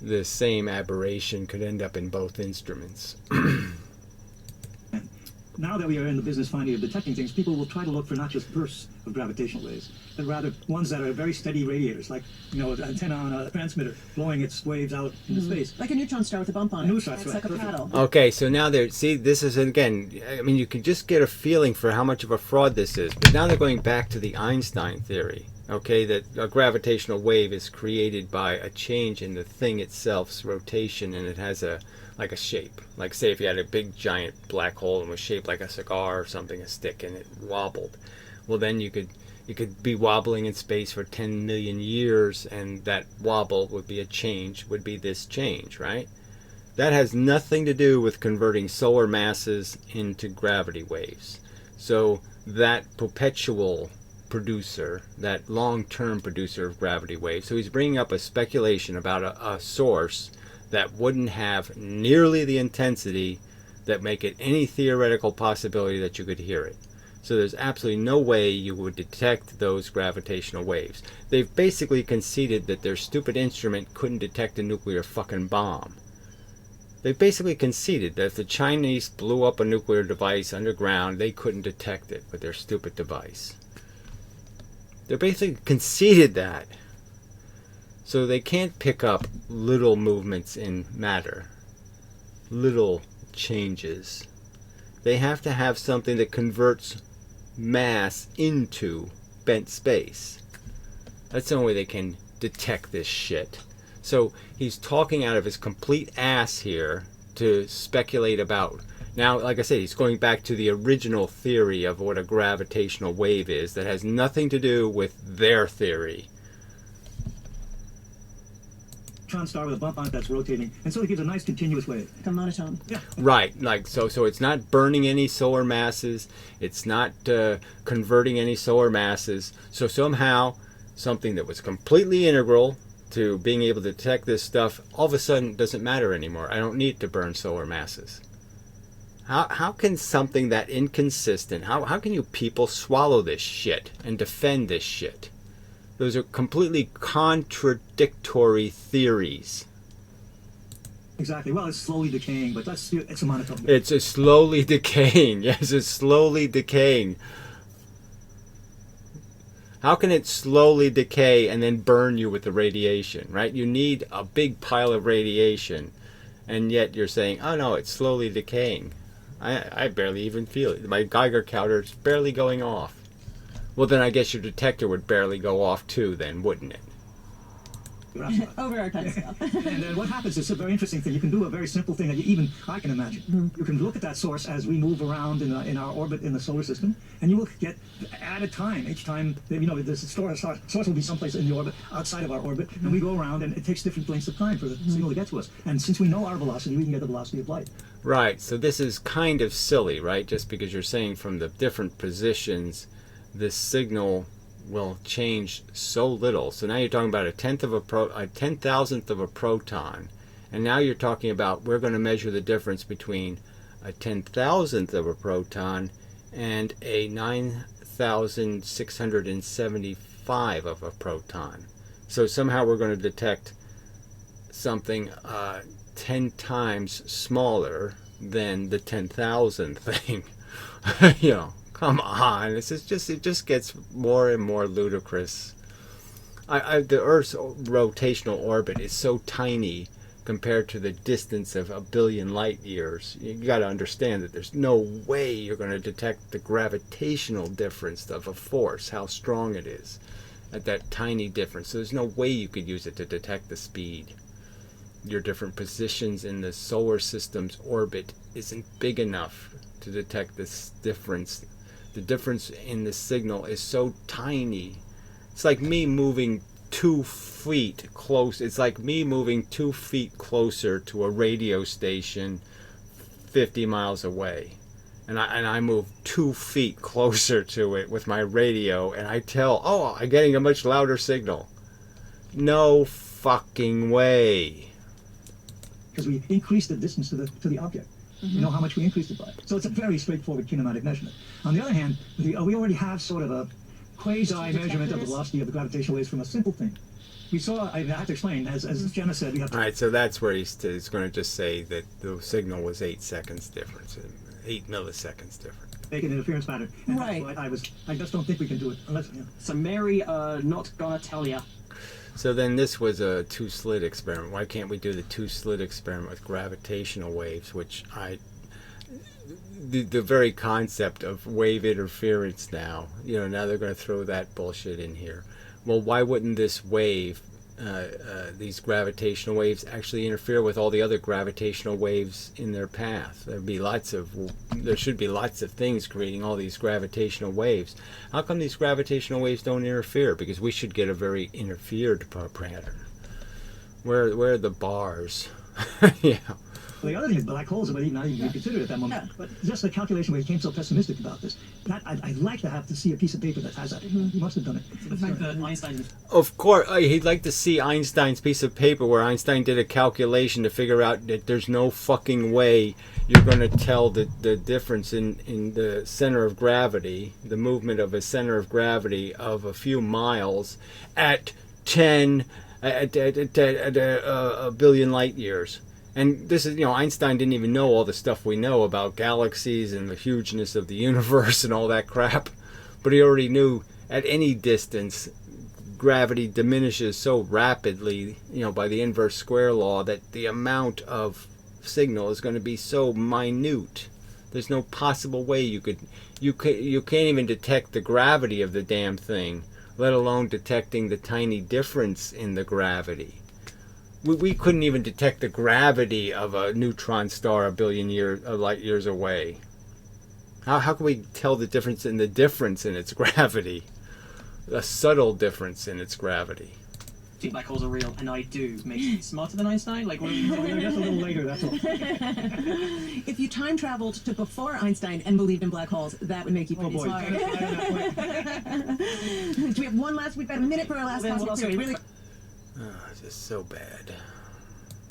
the same aberration could end up in both instruments. Now that we are in the business finally of detecting things, people will try to look for not just bursts of gravitational waves, but rather ones that are very steady radiators, like an antenna on a transmitter blowing its waves out into space. Like a neutron star with a bump on it. Neutron It's star, like a perfect. paddle. Okay, so now this is, again, I mean, you can just get a feeling for how much of a fraud this is, but now they're going back to the Einstein theory, okay, that a gravitational wave is created by a change in the thing itself's rotation, and it has a shape. Like, say if you had a big giant black hole and was shaped like a cigar or something, a stick, and it wobbled. Well, then you could be wobbling in space for 10 million years, and that wobble would be this change, right? That has nothing to do with converting solar masses into gravity waves. So that perpetual producer, that long-term producer of gravity waves, so he's bringing up a speculation about a source that wouldn't have nearly the intensity that make it any theoretical possibility that you could hear it. So there's absolutely no way you would detect those gravitational waves. They've basically conceded that their stupid instrument couldn't detect a nuclear fucking bomb. They basically conceded that if the Chinese blew up a nuclear device underground, they couldn't detect it with their stupid device. They basically conceded that. So they can't pick up little movements in matter, little changes. They have to have something that converts mass into bent space. That's the only way they can detect this shit. So he's talking out of his complete ass here to speculate about. Now, like I said, he's going back to the original theory of what a gravitational wave is that has nothing to do with their theory. Neutron star with a bump on it that's rotating, and so it gives a nice continuous wave. Like a monotone. Yeah. Right, so it's not burning any solar masses, it's not converting any solar masses, so somehow something that was completely integral to being able to detect this stuff all of a sudden doesn't matter anymore. I don't need to burn solar masses. How can something that inconsistent, how can you people swallow this shit and defend this shit? Those are completely contradictory theories. Exactly. Well, it's slowly decaying, but it's a monotone. It's a slowly decaying. Yes, it's slowly decaying. How can it slowly decay and then burn you with the radiation, right? You need a big pile of radiation, and yet you're saying, oh no, it's slowly decaying. I barely even feel it. My Geiger counter's barely going off. Well, then I guess your detector would barely go off too then, wouldn't it? You're absolutely right. over our time scale. And then what happens is a very interesting thing. You can do a very simple thing that even I can imagine. You can look at that source as we move around in our orbit in the solar system, and you will get added time each time. The source will be someplace in the orbit outside of our orbit, and we go around, and it takes different lengths of time for the signal to get to us. And since we know our velocity, we can get the velocity of light. Right, so this is kind of silly, right? Just because you're saying from the different positions, this signal will change so little. So now you're talking about a 10,000th of a proton, and now you're talking about we're going to measure the difference between a 10,000th of a proton and a 9,675 of a proton. So somehow we're going to detect something 10 times smaller than the 10,000th thing. Come on, it just gets more and more ludicrous. The Earth's rotational orbit is so tiny compared to the distance of 1 billion light years. You got to understand that there's no way you're going to detect the gravitational difference of a force, how strong it is at that tiny difference. So there's no way you could use it to detect the speed. Your different positions in the solar system's orbit isn't big enough to detect this difference. The difference in the signal is so tiny. It's like me moving 2 feet close. It's like me moving 2 feet closer to a radio station 50 miles away. And I move 2 feet closer to it with my radio, and I tell, oh, I'm getting a much louder signal. No fucking way. Because we increased the distance to the object. You know how much we increased it by. So it's a very straightforward kinematic measurement. On the other hand, we already have sort of a quasi-measurement of the velocity of the gravitational waves from a simple thing. We saw, I have to explain, as Jenna said, we have to... All right, so that's where he's going to just say that the signal was 8 seconds difference, 8 milliseconds different. Make an interference pattern. And Right. that's why I just don't think we can do it unless... So Mary, not gonna tell ya. So then this was a two-slit experiment. Why can't we do the two-slit experiment with gravitational waves, which the very concept of wave interference now they're going to throw that bullshit in here. Well, why wouldn't this wave, these gravitational waves, actually interfere with all the other gravitational waves in their path? There should be lots of things creating all these gravitational waves. How come these gravitational waves don't interfere? Because we should get a very interfered pattern. Where are the bars? Yeah. Well, the other thing is black holes are not even considered at that moment. But just the calculation where he came so pessimistic about this, I'd like to see a piece of paper that has that. He must have done it. The fact that Einstein... Of course, he'd like to see Einstein's piece of paper where Einstein did a calculation to figure out that there's no fucking way you're going to tell the difference in the center of gravity, the movement of a center of gravity of a few miles at a billion light years. And this is, Einstein didn't even know all the stuff we know about galaxies and the hugeness of the universe and all that crap. But he already knew at any distance, gravity diminishes so rapidly, by the inverse square law, that the amount of signal is going to be so minute. There's no possible way you can't even detect the gravity of the damn thing, let alone detecting the tiny difference in the gravity. We couldn't even detect the gravity of a neutron star 1 billion light years away. How can we tell the difference in its gravity? A subtle difference in its gravity. Think black holes are real, and I do. Makes me smarter than Einstein? Like, what are you doing? Just a little later, that's all. If you time traveled to before Einstein and believed in black holes, that would make you pretty smart. Do we have one last? We've got a minute for our last Well, then, cosmic what else theory. are we- Really? It's just so bad.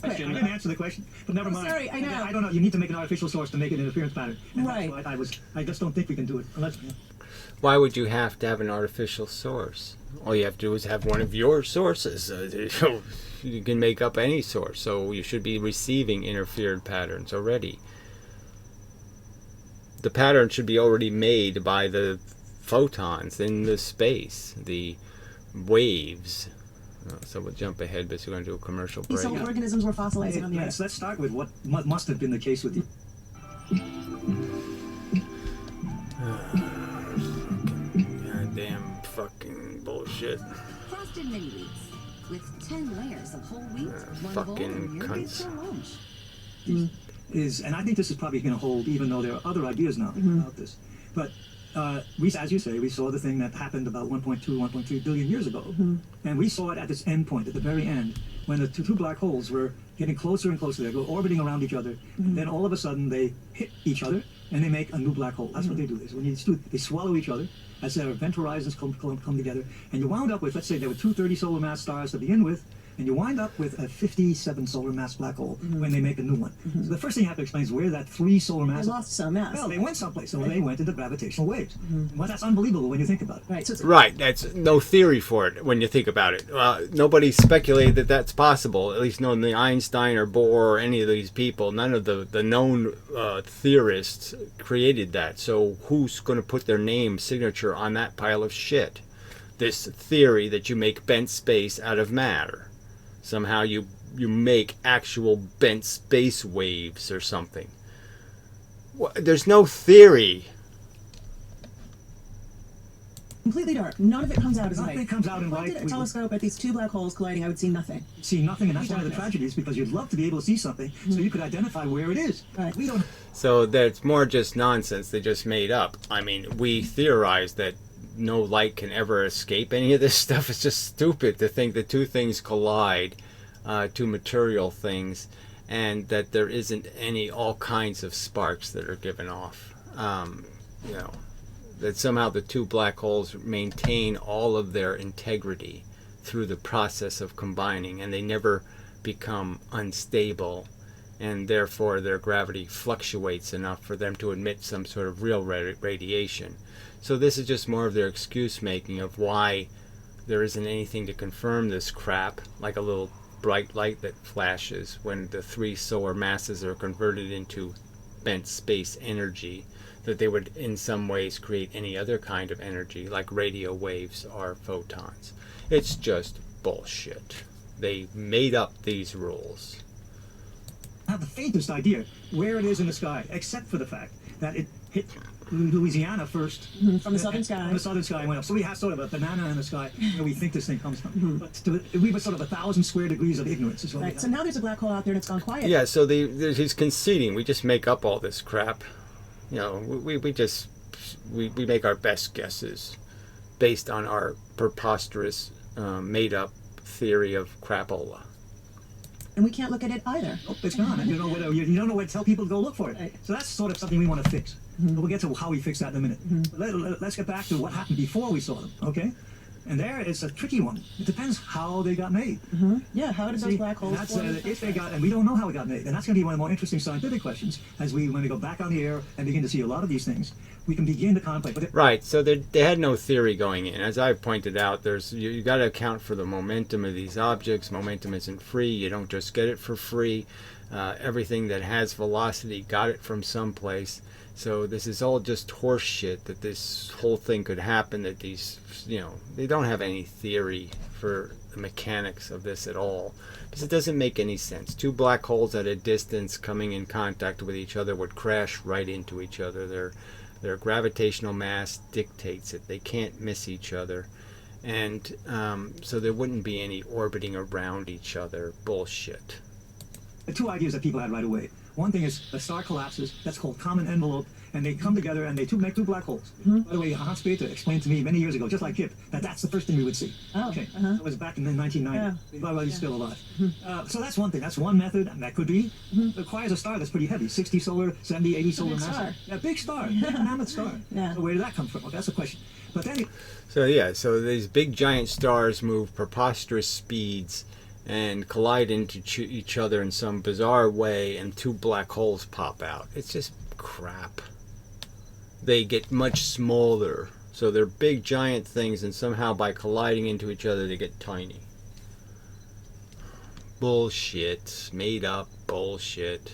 I didn't answer the question, but never mind. Sorry, I know. I don't know. You need to make an artificial source to make an interference pattern. And Right. That's why I just don't think we can do it unless... Why would you have to have an artificial source? All you have to do is have one of your sources. You can make up any source, so you should be receiving interfered patterns already. The pattern should be already made by the photons in the space, the waves. So we'll jump ahead, but we're going to do a commercial break. So organisms were fossilizing on the Earth. Let's start with what must have been the case with the... Goddamn fucking bullshit. Frosted mini wheats. with 10 layers of whole wheat, one bowl, fucking and you're good cunts. for lunch. And I think this is probably going to hold, even though there are other ideas now about this. But as you say, we saw the thing that happened about 1.2, 1.3 billion years ago. And we saw it at this end point, at the very end, when the two black holes were getting closer and closer. They go orbiting around each other. And then all of a sudden, they hit each other, and they make a new black hole. That's what they do. When they swallow each other, as their event horizons come together. And you wound up with, let's say there were two 30 solar mass stars to begin with, and you wind up with a 57 solar mass black hole when they make a new one. So the first thing you have to explain is where that 3 solar mass... They lost some mass. Well, they went someplace. So they went into gravitational waves. Well, that's unbelievable when you think about it. Right. So it's, Right, that's no theory for it when you think about it. Nobody speculated that that's possible, at least none of the Einstein or Bohr or any of these people. None of the known theorists created that. So who's going to put their name, signature on that pile of shit? This theory that you make bent space out of matter. Somehow you make actual bent space waves or something. There's no theory. completely dark. None of it comes out as light. Nothing comes out in If I light. did a telescope at these two black holes colliding, I would see nothing. See nothing, and that's one of the Darkness. tragedies, because you'd love to be able to see something so you could identify where it is. Right. We don't. So that's more just nonsense they just made up. I mean, we theorize that no light can ever escape any of this stuff. It's just stupid to think that two things collide, two material things, and that there isn't all kinds of sparks that are given off. You know, that somehow the two black holes maintain all of their integrity through the process of combining, and they never become unstable, and therefore their gravity fluctuates enough for them to emit some sort of real radiation. So this is just more of their excuse making of why there isn't anything to confirm this crap, like a little bright light that flashes when the 3 solar masses are converted into bent space energy, that they would in some ways create any other kind of energy, like radio waves or photons. It's just bullshit. They made up these rules. Have the faintest idea where it is in the sky, except for the fact that it hit Louisiana first. From the southern sky. From the southern sky went up. So we have sort of a banana in the sky where we think this thing comes from. But we were sort of 1,000 square degrees of ignorance is what we Right. have. So now there's a black hole out there and it's gone quiet. Yeah, so he's conceding. We just make up all this crap. You know, we make our best guesses based on our preposterous, made-up theory of crapola. And we can't look at it either. Oh, it's gone. And you don't know where to tell people to go look for it. Right. So that's sort of something we want to fix. But we'll get to how we fix that in a minute. Let's get back to what happened before we saw them, okay? And there it's a tricky one. It depends how they got made. Yeah, how did those See, black holes that's, form? if they got, and we don't know how it got made, and that's going to be one of the more interesting scientific questions when we go back on the air and begin to see a lot of these things. We can begin to contemplate. But Right, so they had no theory going in. As I've pointed out, you got to account for the momentum of these objects. Momentum isn't free. You don't just get it for free. Everything that has velocity got it from someplace. So this is all just horse shit that this whole thing could happen, that these, they don't have any theory for the mechanics of this at all. Because it doesn't make any sense. Two black holes at a distance coming in contact with each other would crash right into each other. Their gravitational mass dictates it. They can't miss each other. And so there wouldn't be any orbiting around each other bullshit. the two ideas that people had right away. One thing is a star collapses, that's called common envelope, and they come together and they make two black holes. By the way, Hans Bethe explained to me many years ago, just like Kip, that that's the first thing we would see. Oh, Okay, uh-huh. that was back in the 1990s. Yeah. Well, he's still alive. So that's one thing. That's one method, and that could be. It requires a star that's pretty heavy, 60 solar, 70, 80 solar big mass. star. Yeah, big star, big mammoth star. Yeah. So where did that come from? Okay, that's the question. But then, So these big giant stars move preposterous speeds and collide into each other in some bizarre way, and two black holes pop out. It's just crap. They get much smaller, so they're big giant things, and somehow by colliding into each other they get tiny. Bullshit. Made up bullshit.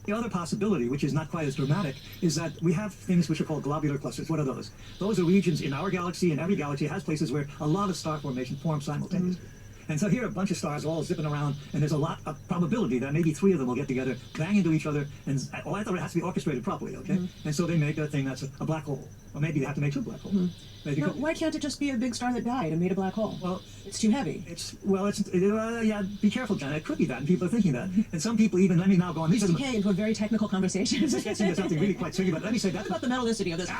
the other possibility, which is not quite as dramatic, is that we have things which are called globular clusters. What are those? Those are regions in our galaxy, and every galaxy has places where a lot of star formation forms simultaneously. And so here are a bunch of stars all zipping around, and there's a lot of probability that maybe three of them will get together, bang into each other, and it has to be orchestrated properly, okay? And so they make a thing that's a black hole. Or maybe they have to make two black holes. Maybe No, why can't it just be a big star that died and made a black hole? Well, It's too heavy. yeah, be careful, John. It could be that, and people are thinking that. And some people even, let me now go on. These are the, Okay, into a very technical conversation. this gets into something really quite tricky, but let me say What that. about the metallicity of this?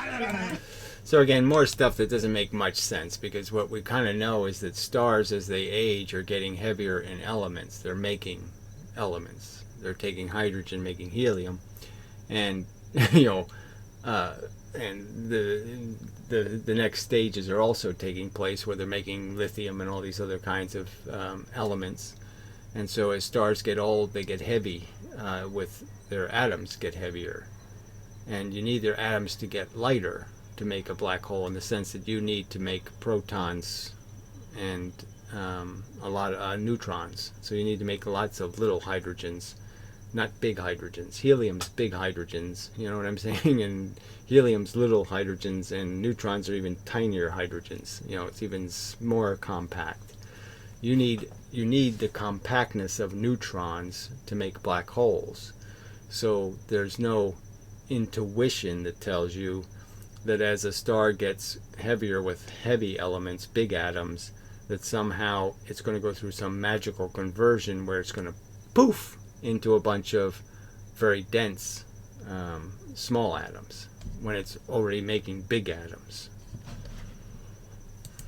So again, more stuff that doesn't make much sense, because what we kind of know is that stars, as they age, are getting heavier in elements. They're making elements. They're taking hydrogen, making helium, and and the next stages are also taking place, where they're making lithium and all these other kinds of elements. And so as stars get old, they get heavy, with their atoms get heavier, and you need their atoms to get lighter to make a black hole, in the sense that you need to make protons and a lot of neutrons. So you need to make lots of little hydrogens, not big hydrogens. Helium's big hydrogens, you know what I'm saying? And helium's little hydrogens, and neutrons are even tinier hydrogens. It's even more compact. You need the compactness of neutrons to make black holes. So there's no intuition that tells you that as a star gets heavier with heavy elements, big atoms, that somehow it's going to go through some magical conversion where it's going to poof into a bunch of very dense small atoms, when it's already making big atoms.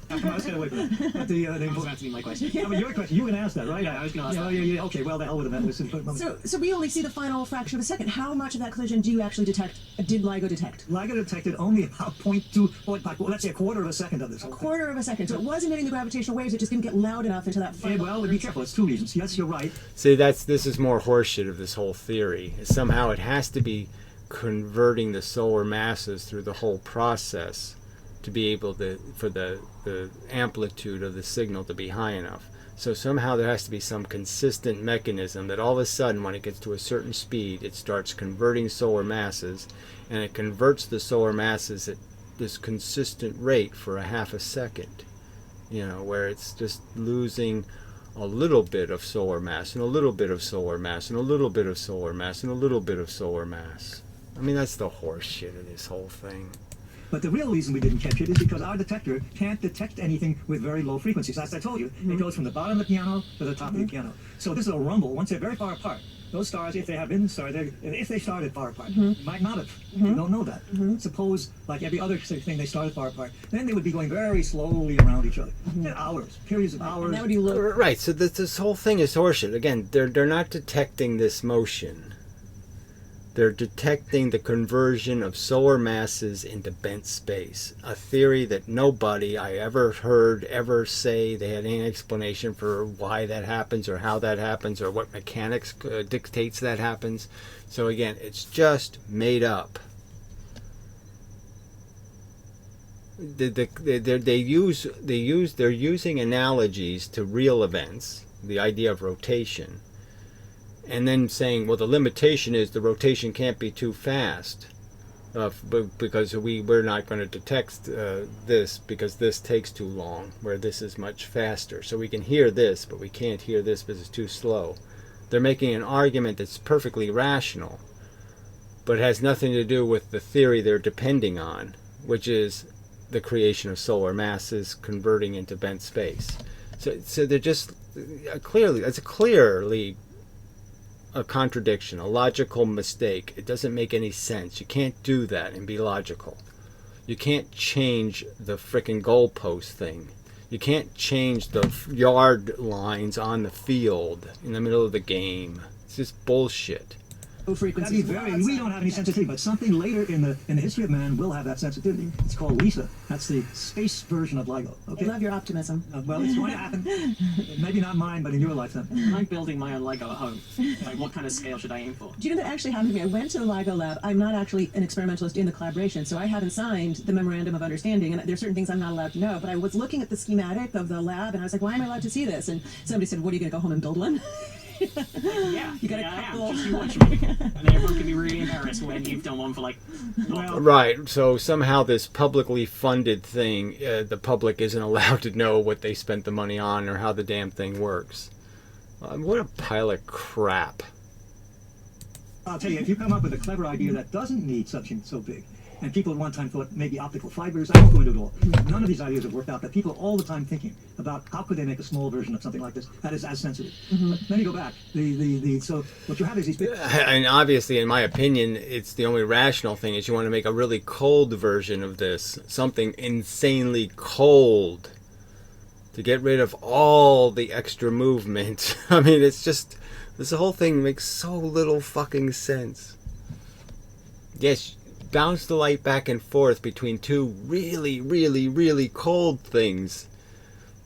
Come on, let's get away from that. But the That was about to be my question. I mean, your question, you were going to ask that, right? Yeah, I was gonna ask that. Yeah, okay, well, the hell with it. So we only see the final fraction of a second. How much of that collision do you actually detect? Did LIGO detect? LIGO detected only about 0.2, let's say a quarter of a second of this. A quarter of a second. So it was emitting the gravitational waves. It just didn't get loud enough into that final. Well, be careful. It's two reasons. Yes, you're right. See, this is more horseshit of this whole theory. Somehow it has to be converting the solar masses through the whole process to be able to, for the amplitude of the signal to be high enough. So somehow there has to be some consistent mechanism that all of a sudden, when it gets to a certain speed, it starts converting solar masses, and it converts the solar masses at this consistent rate for a half a second, where it's just losing a little bit of solar mass and a little bit of solar mass and a little bit of solar mass and a little bit of solar mass. I mean, that's the horse shit of this whole thing. But the real reason we didn't catch it is because our detector can't detect anything with very low frequencies. As I told you, it goes from the bottom of the piano to the top of the piano. So this is a rumble. Once they're very far apart, those stars, if they have been started, if they started far apart, might not have. We don't know that. Suppose, like every other thing, they started far apart, then they would be going very slowly around each other. Hours, periods of hours. And that would be low. Right, so this whole thing is horseshit. Again, they're not detecting this motion. They're detecting the conversion of solar masses into bent space, a theory that nobody I ever heard ever say they had any explanation for why that happens or how that happens or what mechanics dictates that happens. So again, it's just made up. They're using analogies to real events, the idea of rotation, and then saying, well, the limitation is the rotation can't be too fast, because we're not going to detect this because this takes too long, where this is much faster. So we can hear this, but we can't hear this because it's too slow. They're making an argument that's perfectly rational, but has nothing to do with the theory they're depending on, which is the creation of solar masses converting into bent space. So they're just it's clearly a contradiction, a logical mistake. It doesn't make any sense. You can't do that and be logical. You can't change the frickin' goalpost thing. You can't change the yard lines on the field in the middle of the game. It's just bullshit. Frequencies. We don't have any sensitivity, but something later in the history of man will have that sensitivity. It's called LISA. That's the space version of LIGO. I Okay. love your optimism. Well, it's going to happen. Maybe not mine, but in your lifetime. I'm building my own Lego at home. Like, what kind of scale should I aim for? Do you know that actually happened to me? I went to the LIGO lab. I'm not actually an experimentalist in the collaboration, so I haven't signed the memorandum of understanding, and there's certain things I'm not allowed to know. But I was looking at the schematic of the lab, and I was like, why am I allowed to see this? And somebody said, what, are you going to go home and build one? Yeah, You got a yeah, couple. I am. Just you watch me. And then everyone can be really embarrassed when you've done one for like. Well, Right, so somehow this publicly funded thing, the public isn't allowed to know what they spent the money on or how the damn thing works. What a pile of crap. I'll tell you, if you come up with a clever idea that doesn't need something so big, And people at one time thought maybe optical fibers. I won't go into it all. None of these ideas have worked out. But people are all the time thinking about how could they make a small version of something like this that is as sensitive. But let me go back. So what you have is these big... And obviously, in my opinion, it's the only rational thing is you want to make a really cold version of this. Something insanely cold. To get rid of all the extra movement. I mean, it's just... This whole thing makes so little fucking sense. Yes, bounce the light back and forth between two really, really, really cold things.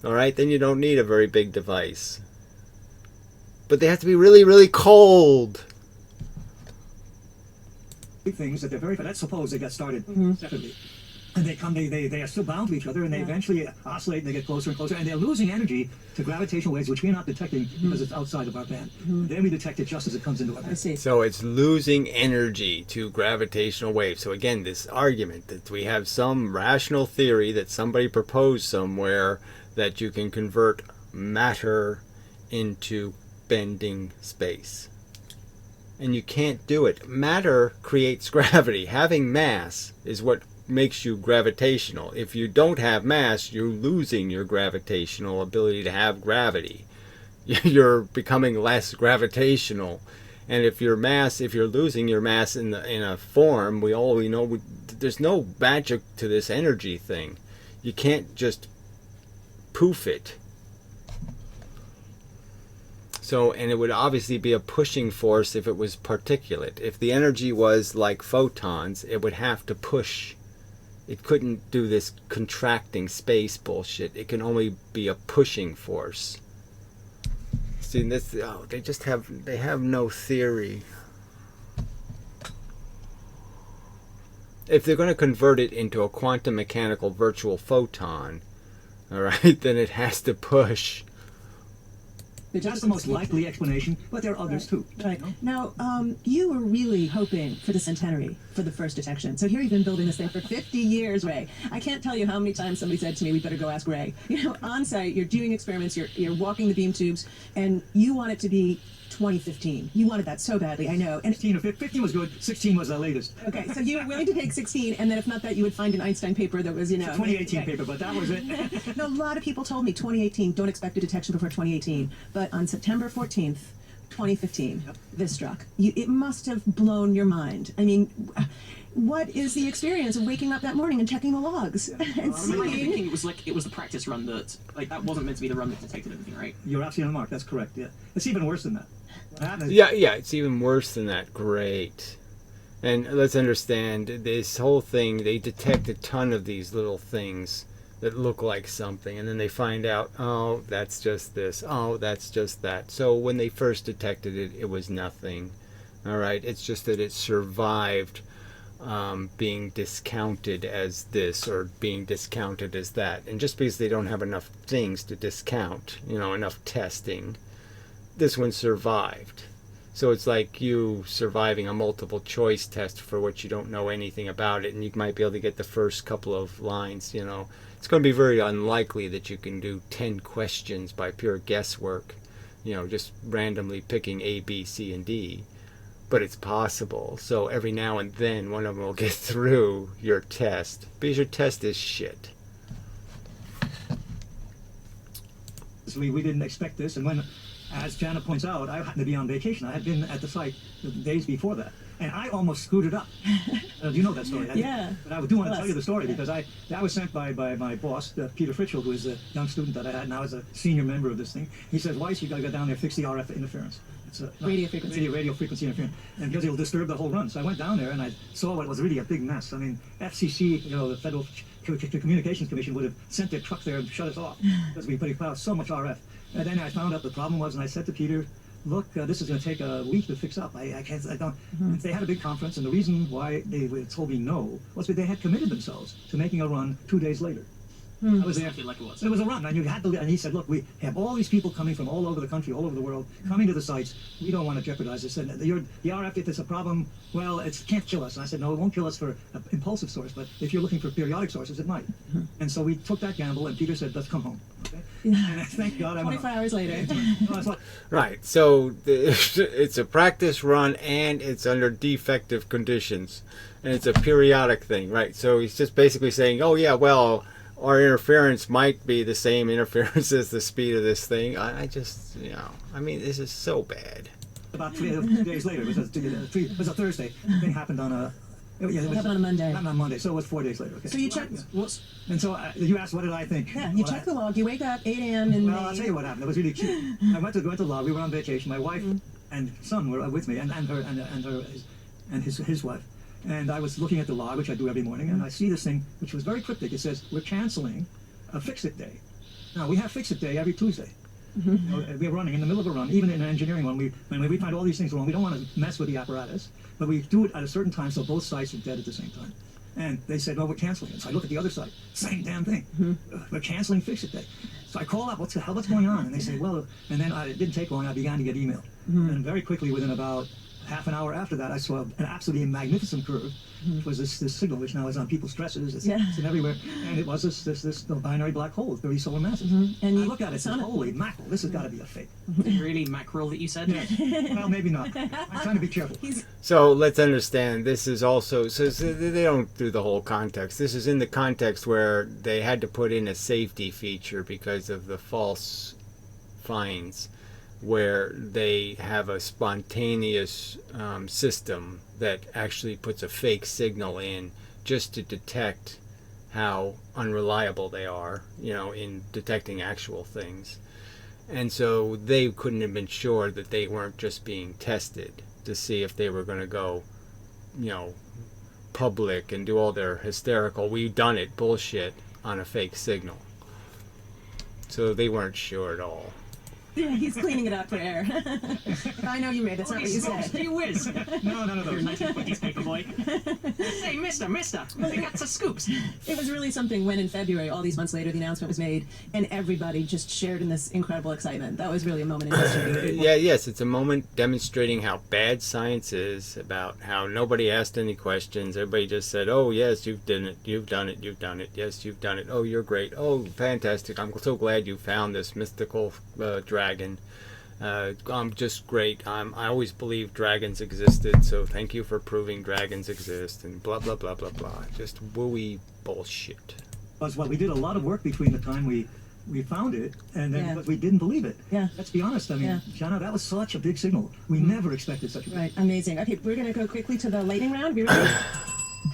Alright, then you don't need a very big device. But they have to be really, really cold. things that they're very... Let's suppose they got started separately. And they are still bound to each other, and they eventually oscillate, and they get closer and closer, and they're losing energy to gravitational waves, which we're not detecting because it's outside of our band. Then we detect it just as it comes into our band. I see. So it's losing energy to gravitational waves. So again, this argument that we have some rational theory that somebody proposed somewhere that you can convert matter into bending space. And you can't do it. Matter creates gravity. Having mass is what makes you gravitational. If you don't have mass, you're losing your gravitational ability to have gravity. You're becoming less gravitational. And if you're losing your mass in a form, we know there's no magic to this energy thing. You can't just poof it. So, and it would obviously be a pushing force if it was particulate. If the energy was like photons, it would have to push. It couldn't do this contracting space bullshit. It can only be a pushing force. See, this, they have no theory. If they're going to convert it into a quantum mechanical virtual photon, all right, then it has to push. That's the most likely explanation, but there are others too. Right. Now, you were really hoping for the centenary for the first detection. So here you've been building this thing for 50 years, Ray. I can't tell you how many times somebody said to me, we better go ask Ray. You know, on site, you're doing experiments, you're walking the beam tubes, and you want it to be 2015. You wanted that so badly, I know. And 15 was good, 16 was the latest. okay, so you were willing to take 16, and then if not that, you would find an Einstein paper that was, 2018 paper, but that was it. No, a lot of people told me 2018, don't expect a detection before 2018. But on September 14th, 2015, this struck. It must have blown your mind. I mean, what is the experience of waking up that morning and checking the logs and I remember seeing... thinking it was the practice run that wasn't meant to be the run that detected everything, right? You're absolutely on the mark, that's correct, yeah. It's even worse than that. What happened is- Yeah, it's even worse than that. Great. And let's understand, this whole thing, they detect a ton of these little things that look like something, and then they find out, oh, that's just this, oh, that's just that. So when they first detected it, it was nothing. All right, it's just that it survived being discounted as this or being discounted as that. And just because they don't have enough things to discount, enough testing, this one survived. So it's like you surviving a multiple choice test for which you don't know anything about it, and you might be able to get the first couple of lines. It's going to be very unlikely that you can do 10 questions by pure guesswork, just randomly picking A, B, C, and D. But it's possible. So every now and then one of them will get through your test, because your test is shit. We didn't expect this, and when, as Jana points out, I happened to be on vacation. I had been at the site the days before that, and I almost screwed it up. You know that story. Yeah. But I do want to tell you the story, because I was sent by my boss, Peter Fritschel, who is a young student that I had now as a senior member of this thing. He says, Weiss, you got to go down there, fix the RF interference. It's Radio frequency. Radio frequency interference. And because it'll disturb the whole run. So I went down there and I saw what was really a big mess. I mean, FCC, the Federal Communications Commission, would have sent their truck there and shut us off because we put out so much RF. And then I found out the problem was, and I said to Peter, look, this is going to take a week to fix up. I don't. They had a big conference, and the reason why they told me no was that they had committed themselves to making a run 2 days later. I was there. Exactly like it was. It was a run, and you had to. And he said, "Look, we have all these people coming from all over the country, all over the world, coming to the sites. We don't want to jeopardize this. And the RF, if it's a problem, well, it can't kill us." And I said, "No, it won't kill us for an impulsive source, but if you're looking for periodic sources, it might." And so we took that gamble, and Peter said, "Let's come home." Okay? And thank God I went 24 hours later. No, that's what- Right. So it's a practice run and it's under defective conditions. And it's a periodic thing, right? So he's just basically saying, oh, yeah, well, our interference might be the same interference as the speed of this thing. I just, I mean, this is so bad. About 3 days later, it was a Thursday. The thing happened on a... It happened on a Monday. Happened on Monday, so it was 4 days later. Okay. So you checked. And so you asked, what did I think? Yeah, you checked the log. You wake up 8 a.m. in Well, I'll tell you what happened. It was really cute. I went to the log. We were on vacation. My wife and son were with me, and his wife. And I was looking at the log, which I do every morning, and I see this thing, which was very cryptic. It says, we're canceling a fix-it day. Now, we have fix-it day every Tuesday. We're running in the middle of a run, even in an engineering one. When we find all these things wrong, we don't want to mess with the apparatus, but we do it at a certain time so both sites are dead at the same time. And they said, "Oh, we're canceling it." So I look at the other side, same damn thing. We're canceling fix-it day. So I call up, what's going on? And they say, well, and then it didn't take long. I began to get email, and very quickly, within about half an hour after that, I saw an absolutely magnificent curve, which was this signal, which now is on people's stresses, it's everywhere, and it was this binary black hole with 30 solar masses. And I look at it and say, holy mackerel, this has got to be a fake. Really mackerel that you said? Well, maybe not. I'm trying to be careful. So let's understand, this is also, so they don't do the whole context. This is in the context where they had to put in a safety feature because of the false finds, where they have a spontaneous system that actually puts a fake signal in just to detect how unreliable they are, in detecting actual things. And so they couldn't have been sure that they weren't just being tested to see if they were going to go, public and do all their hysterical, we've done it bullshit on a fake signal. So they weren't sure at all. Yeah, he's cleaning it up for air. I know you made it. That's not what you said. You whiz. No. Your 1920s paperboy. Hey, mister, we got some scoops. It was really something when in February, all these months later, the announcement was made, and everybody just shared in this incredible excitement. That was really a moment in history. Yes, it's a moment demonstrating how bad science is, about how nobody asked any questions. Everybody just said, oh, yes, you've done it, you've done it, you've done it, yes, you've done it, oh, you're great, oh, fantastic, I'm so glad you found this mystical dragon. I'm just great. I always believed dragons existed, so thank you for proving dragons exist, and blah, blah, blah, blah, blah. Just wooey bullshit. Well, we did a lot of work between the time we found it and then but we didn't believe it. Yeah. Let's be honest. I mean, Jana, that was such a big signal. We never expected such a big Right, amazing. Okay, we're going to go quickly to the lightning round. Be ready?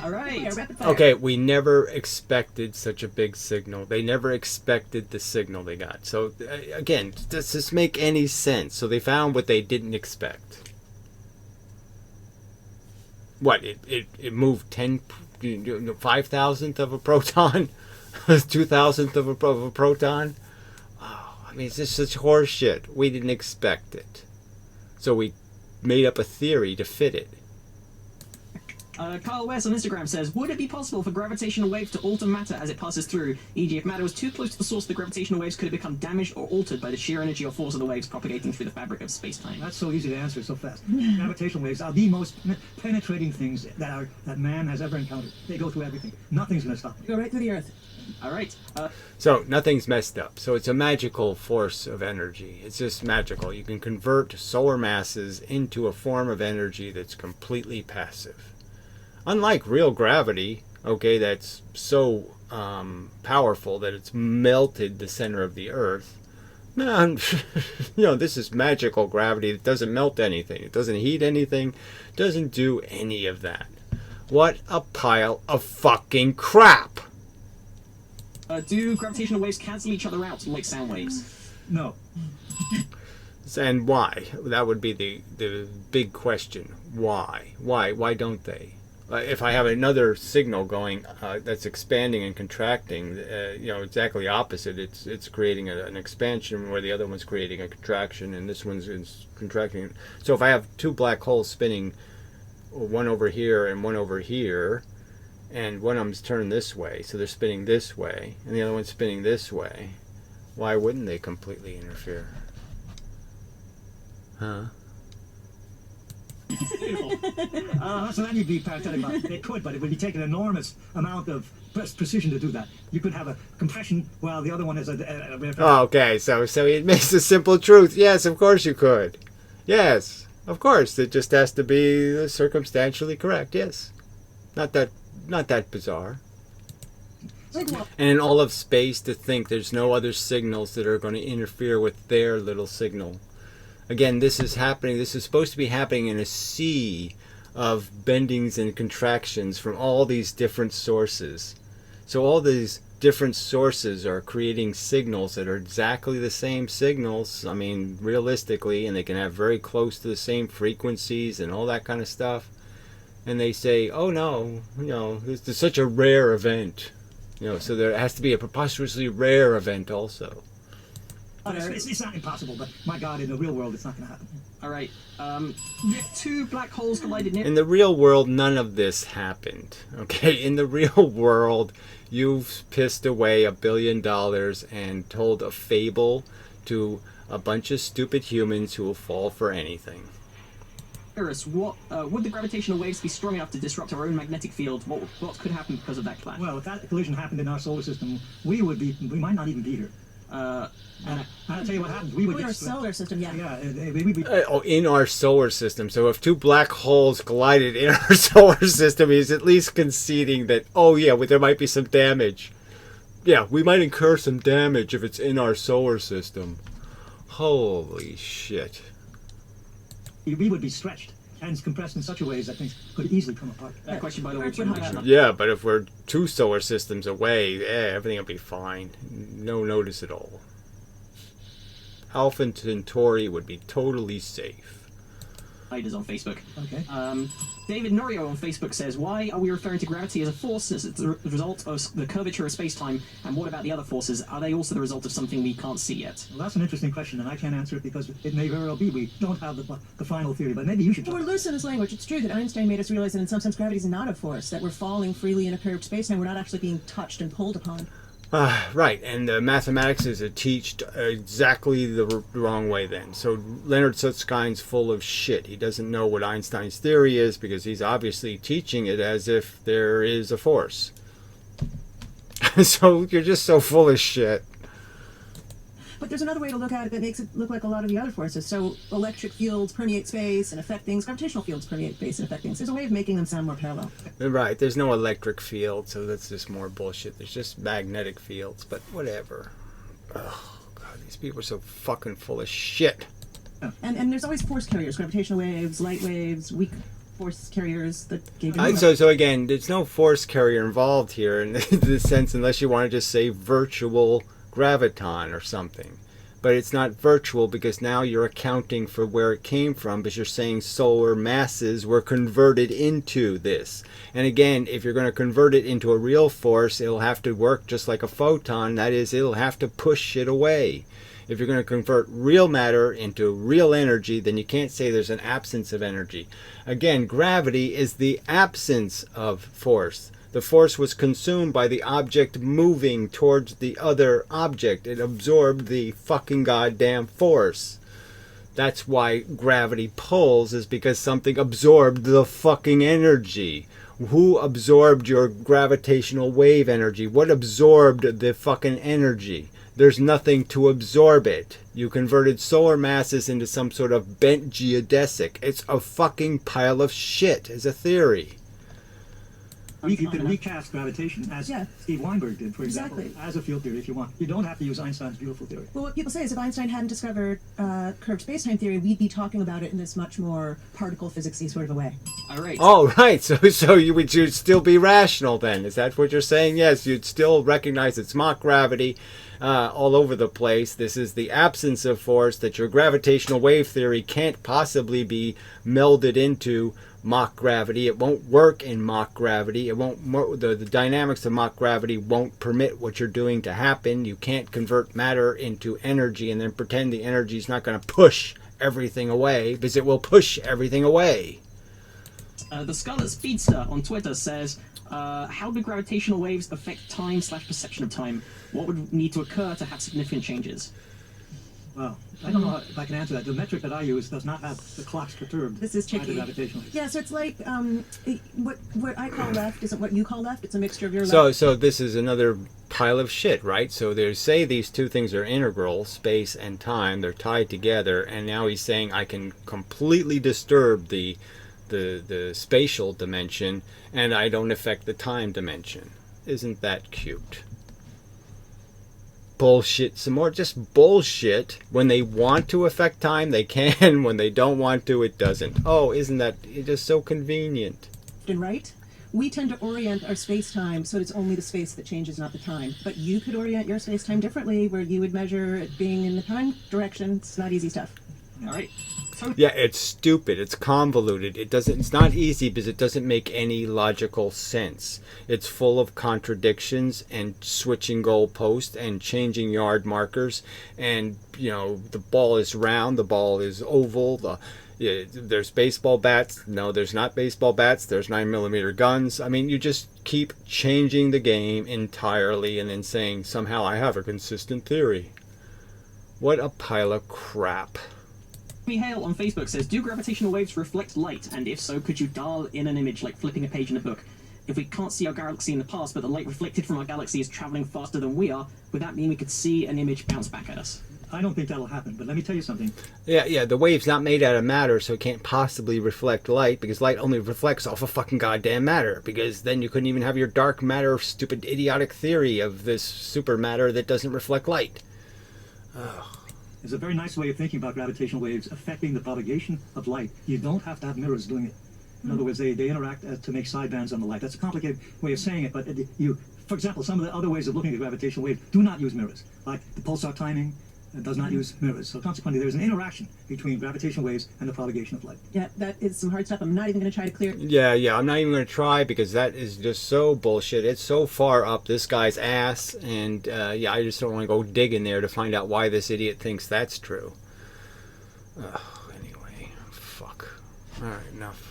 All right. Yeah, rapid fire. Okay, we never expected such a big signal. They never expected the signal they got. So, again, does this make any sense? So they found what they didn't expect. What, it moved 5,000th of a proton? 2,000th of a proton? Oh, I mean, it's just such horse shit. We didn't expect it. So we made up a theory to fit it. Carl West on Instagram says, would it be possible for gravitational waves to alter matter as it passes through? E.g., if matter was too close to the source of the gravitational waves, could it become damaged or altered by the sheer energy or force of the waves propagating through the fabric of space-time? That's so easy to answer so fast. Gravitational waves are the most penetrating things that man has ever encountered. They go through everything. Nothing's going to stop them. Go right through the Earth. All right. So nothing's messed up. So it's a magical force of energy. It's just magical. You can convert solar masses into a form of energy that's completely passive. Unlike real gravity, okay, that's so powerful that it's melted the center of the Earth. Man, this is magical gravity. It doesn't melt anything. It doesn't heat anything. Doesn't do any of that. What a pile of fucking crap. Do gravitational waves cancel each other out like sound waves? No. And why? That would be the big question. Why? Why don't they? If I have another signal going that's expanding and contracting, exactly opposite. It's creating an expansion where the other one's creating a contraction, and this one's contracting. So if I have two black holes spinning, one over here and one over here, and one of them's turned this way, so they're spinning this way, and the other one's spinning this way, why wouldn't they completely interfere? Huh? So then you'd be parenthetic about it could, but it would be taking an enormous amount of precision to do that. You could have a compression while the other one is Oh, okay, so he admits the simple truth. Yes, of course you could. Yes, of course. It just has to be circumstantially correct. Yes, not that bizarre. And in all of space, to think there's no other signals that are going to interfere with their little signal. Again, this is happening. This is supposed to be happening in a sea of bendings and contractions from all these different sources. So all these different sources are creating signals that are exactly the same signals. I mean, realistically, and they can have very close to the same frequencies and all that kind of stuff. And they say, oh no, this is such a rare event. So there has to be a preposterously rare event also. It's not impossible, but my God, in the real world, it's not going to happen. All right. If two black holes collided near... In the real world, none of this happened. Okay, in the real world, you've pissed away $1 billion and told a fable to a bunch of stupid humans who will fall for anything. What would the gravitational waves be strong enough to disrupt our own magnetic field? What could happen because of that clash? Well, if that collision happened in our solar system, we might not even be here. And I'll tell you what happens. We would in our get solar system, yeah. Yeah, we'd be. In our solar system. So if two black holes collided in our solar system, he's at least conceding that, there might be some damage. Yeah, we might incur some damage if it's in our solar system. Holy shit. We would be stretched and compressed in such a way that things could easily come apart. That question, by the way, Yeah, but if we're 2 solar systems away, everything will be fine. No notice at all. Alpha Centauri would be totally safe. Is on Facebook. Okay. David Norio on Facebook says, why are we referring to gravity as a force as it's the result of the curvature of space-time, and what about the other forces? Are they also the result of something we can't see yet? Well, that's an interesting question, and I can't answer it because it may very well be we don't have the final theory, but maybe you should. We're loose in this language. It's true that Einstein made us realize that in some sense gravity is not a force, that we're falling freely in a curved space-time. We're not actually being touched and pulled upon. Right, and mathematics is teached exactly the wrong way then. So Leonard Susskind's full of shit. He doesn't know what Einstein's theory is because he's obviously teaching it as if there is a force. So you're just so full of shit. But there's another way to look at it that makes it look like a lot of the other forces. So electric fields permeate space and affect things. Gravitational fields permeate space and affect things. There's a way of making them sound more parallel. Right, there's no electric field, so that's just more bullshit. There's just magnetic fields, but whatever. Oh, God, these people are so fucking full of shit. And there's always force carriers, gravitational waves, light waves, weak force carriers that gave So again, there's no force carrier involved here in the sense, unless you want to just say virtual graviton or something. But it's not virtual because now you're accounting for where it came from, because you're saying solar masses were converted into this. And again, if you're going to convert it into a real force, it'll have to work just like a photon. That is, it'll have to push it away. If you're going to convert real matter into real energy, then you can't say there's an absence of energy. Again, gravity is the absence of force. The force was consumed by the object moving towards the other object. It absorbed the fucking goddamn force. That's why gravity pulls, is because something absorbed the fucking energy. Who absorbed your gravitational wave energy? What absorbed the fucking energy? There's nothing to absorb it. You converted solar masses into some sort of bent geodesic. It's a fucking pile of shit as a theory. You can recast gravitation as Steve Weinberg did, for example, as a field theory if you want. You don't have to use Einstein's beautiful theory. Well, what people say is if Einstein hadn't discovered curved space-time theory, we'd be talking about it in this much more particle physics-y sort of a way. All right. Oh, right. So you'd still be rational then. Is that what you're saying? Yes, you'd still recognize it's mock gravity all over the place. This is the absence of force that your gravitational wave theory can't possibly be melded into mock gravity. It won't work in mock gravity. It won't. The dynamics of mock gravity won't permit what you're doing to happen. You can't convert matter into energy and then pretend the energy is not going to push everything away, because it will push everything away. The Scarlet Speedster on Twitter says, How do gravitational waves affect time/perception of time? What would need to occur to have significant changes? Well, I don't know if I can answer that. The metric that I use does not have the clocks perturbed This is by the tricky. gravitational waves. Yeah, so it's like what I call left isn't what you call left. It's a mixture of your So, left. so this is another pile of shit, right? So they say these two things are integral, space and time. They're tied together, and now he's saying I can completely disturb the spatial dimension, and I don't affect the time dimension. Isn't that cute? Bullshit some more. Just bullshit. When they want to affect time, they can. When they don't want to, it doesn't. Oh, isn't that just so convenient? And right, we tend to orient our space-time so it's only the space that changes, not the time. But you could orient your space-time differently, where you would measure it being in the time direction. It's not easy stuff. All right. Yeah, it's stupid. It's convoluted. It's not easy because it doesn't make any logical sense. It's full of contradictions and switching goalposts and changing yard markers. And, the ball is round, the ball is oval. There's baseball bats. No, there's not baseball bats. There's 9mm guns. I mean, you just keep changing the game entirely and then saying, somehow I have a consistent theory. What a pile of crap. Jimmy Hale on Facebook says, do gravitational waves reflect light? And if so, could you dial in an image like flipping a page in a book? If we can't see our galaxy in the past, but the light reflected from our galaxy is traveling faster than we are, would that mean we could see an image bounce back at us? I don't think that'll happen, but let me tell you something. Yeah, the wave's not made out of matter, so it can't possibly reflect light, because light only reflects off of fucking goddamn matter, because then you couldn't even have your dark matter, stupid, idiotic theory of this supermatter that doesn't reflect light. Ugh. It's a very nice way of thinking about gravitational waves affecting the propagation of light. You don't have to have mirrors doing it. In other words, they interact to make sidebands on the light. That's a complicated way of saying it, but for example, some of the other ways of looking at gravitational waves do not use mirrors, like the pulsar timing does not use mirrors. So consequently, there's an interaction between gravitational waves and the propagation of light. Yeah, that is some hard stuff. I'm not even going to try to clear it. Yeah, I'm not even going to try because that is just so bullshit. It's so far up this guy's ass, and I just don't want to go dig in there to find out why this idiot thinks that's true. Anyway, fuck. Alright, enough.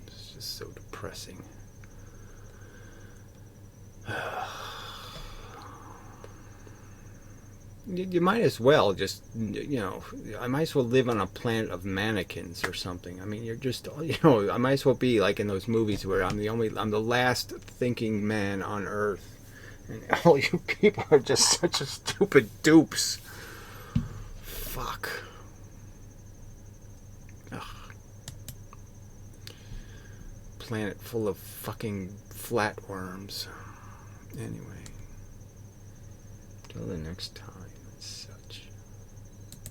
It's just so depressing. You might as well just, I might as well live on a planet of mannequins or something. I mean, you're just, I might as well be like in those movies where I'm the last thinking man on Earth. And all you people are just such a stupid dupes. Fuck. Ugh. Planet full of fucking flatworms. Anyway. Till the next time.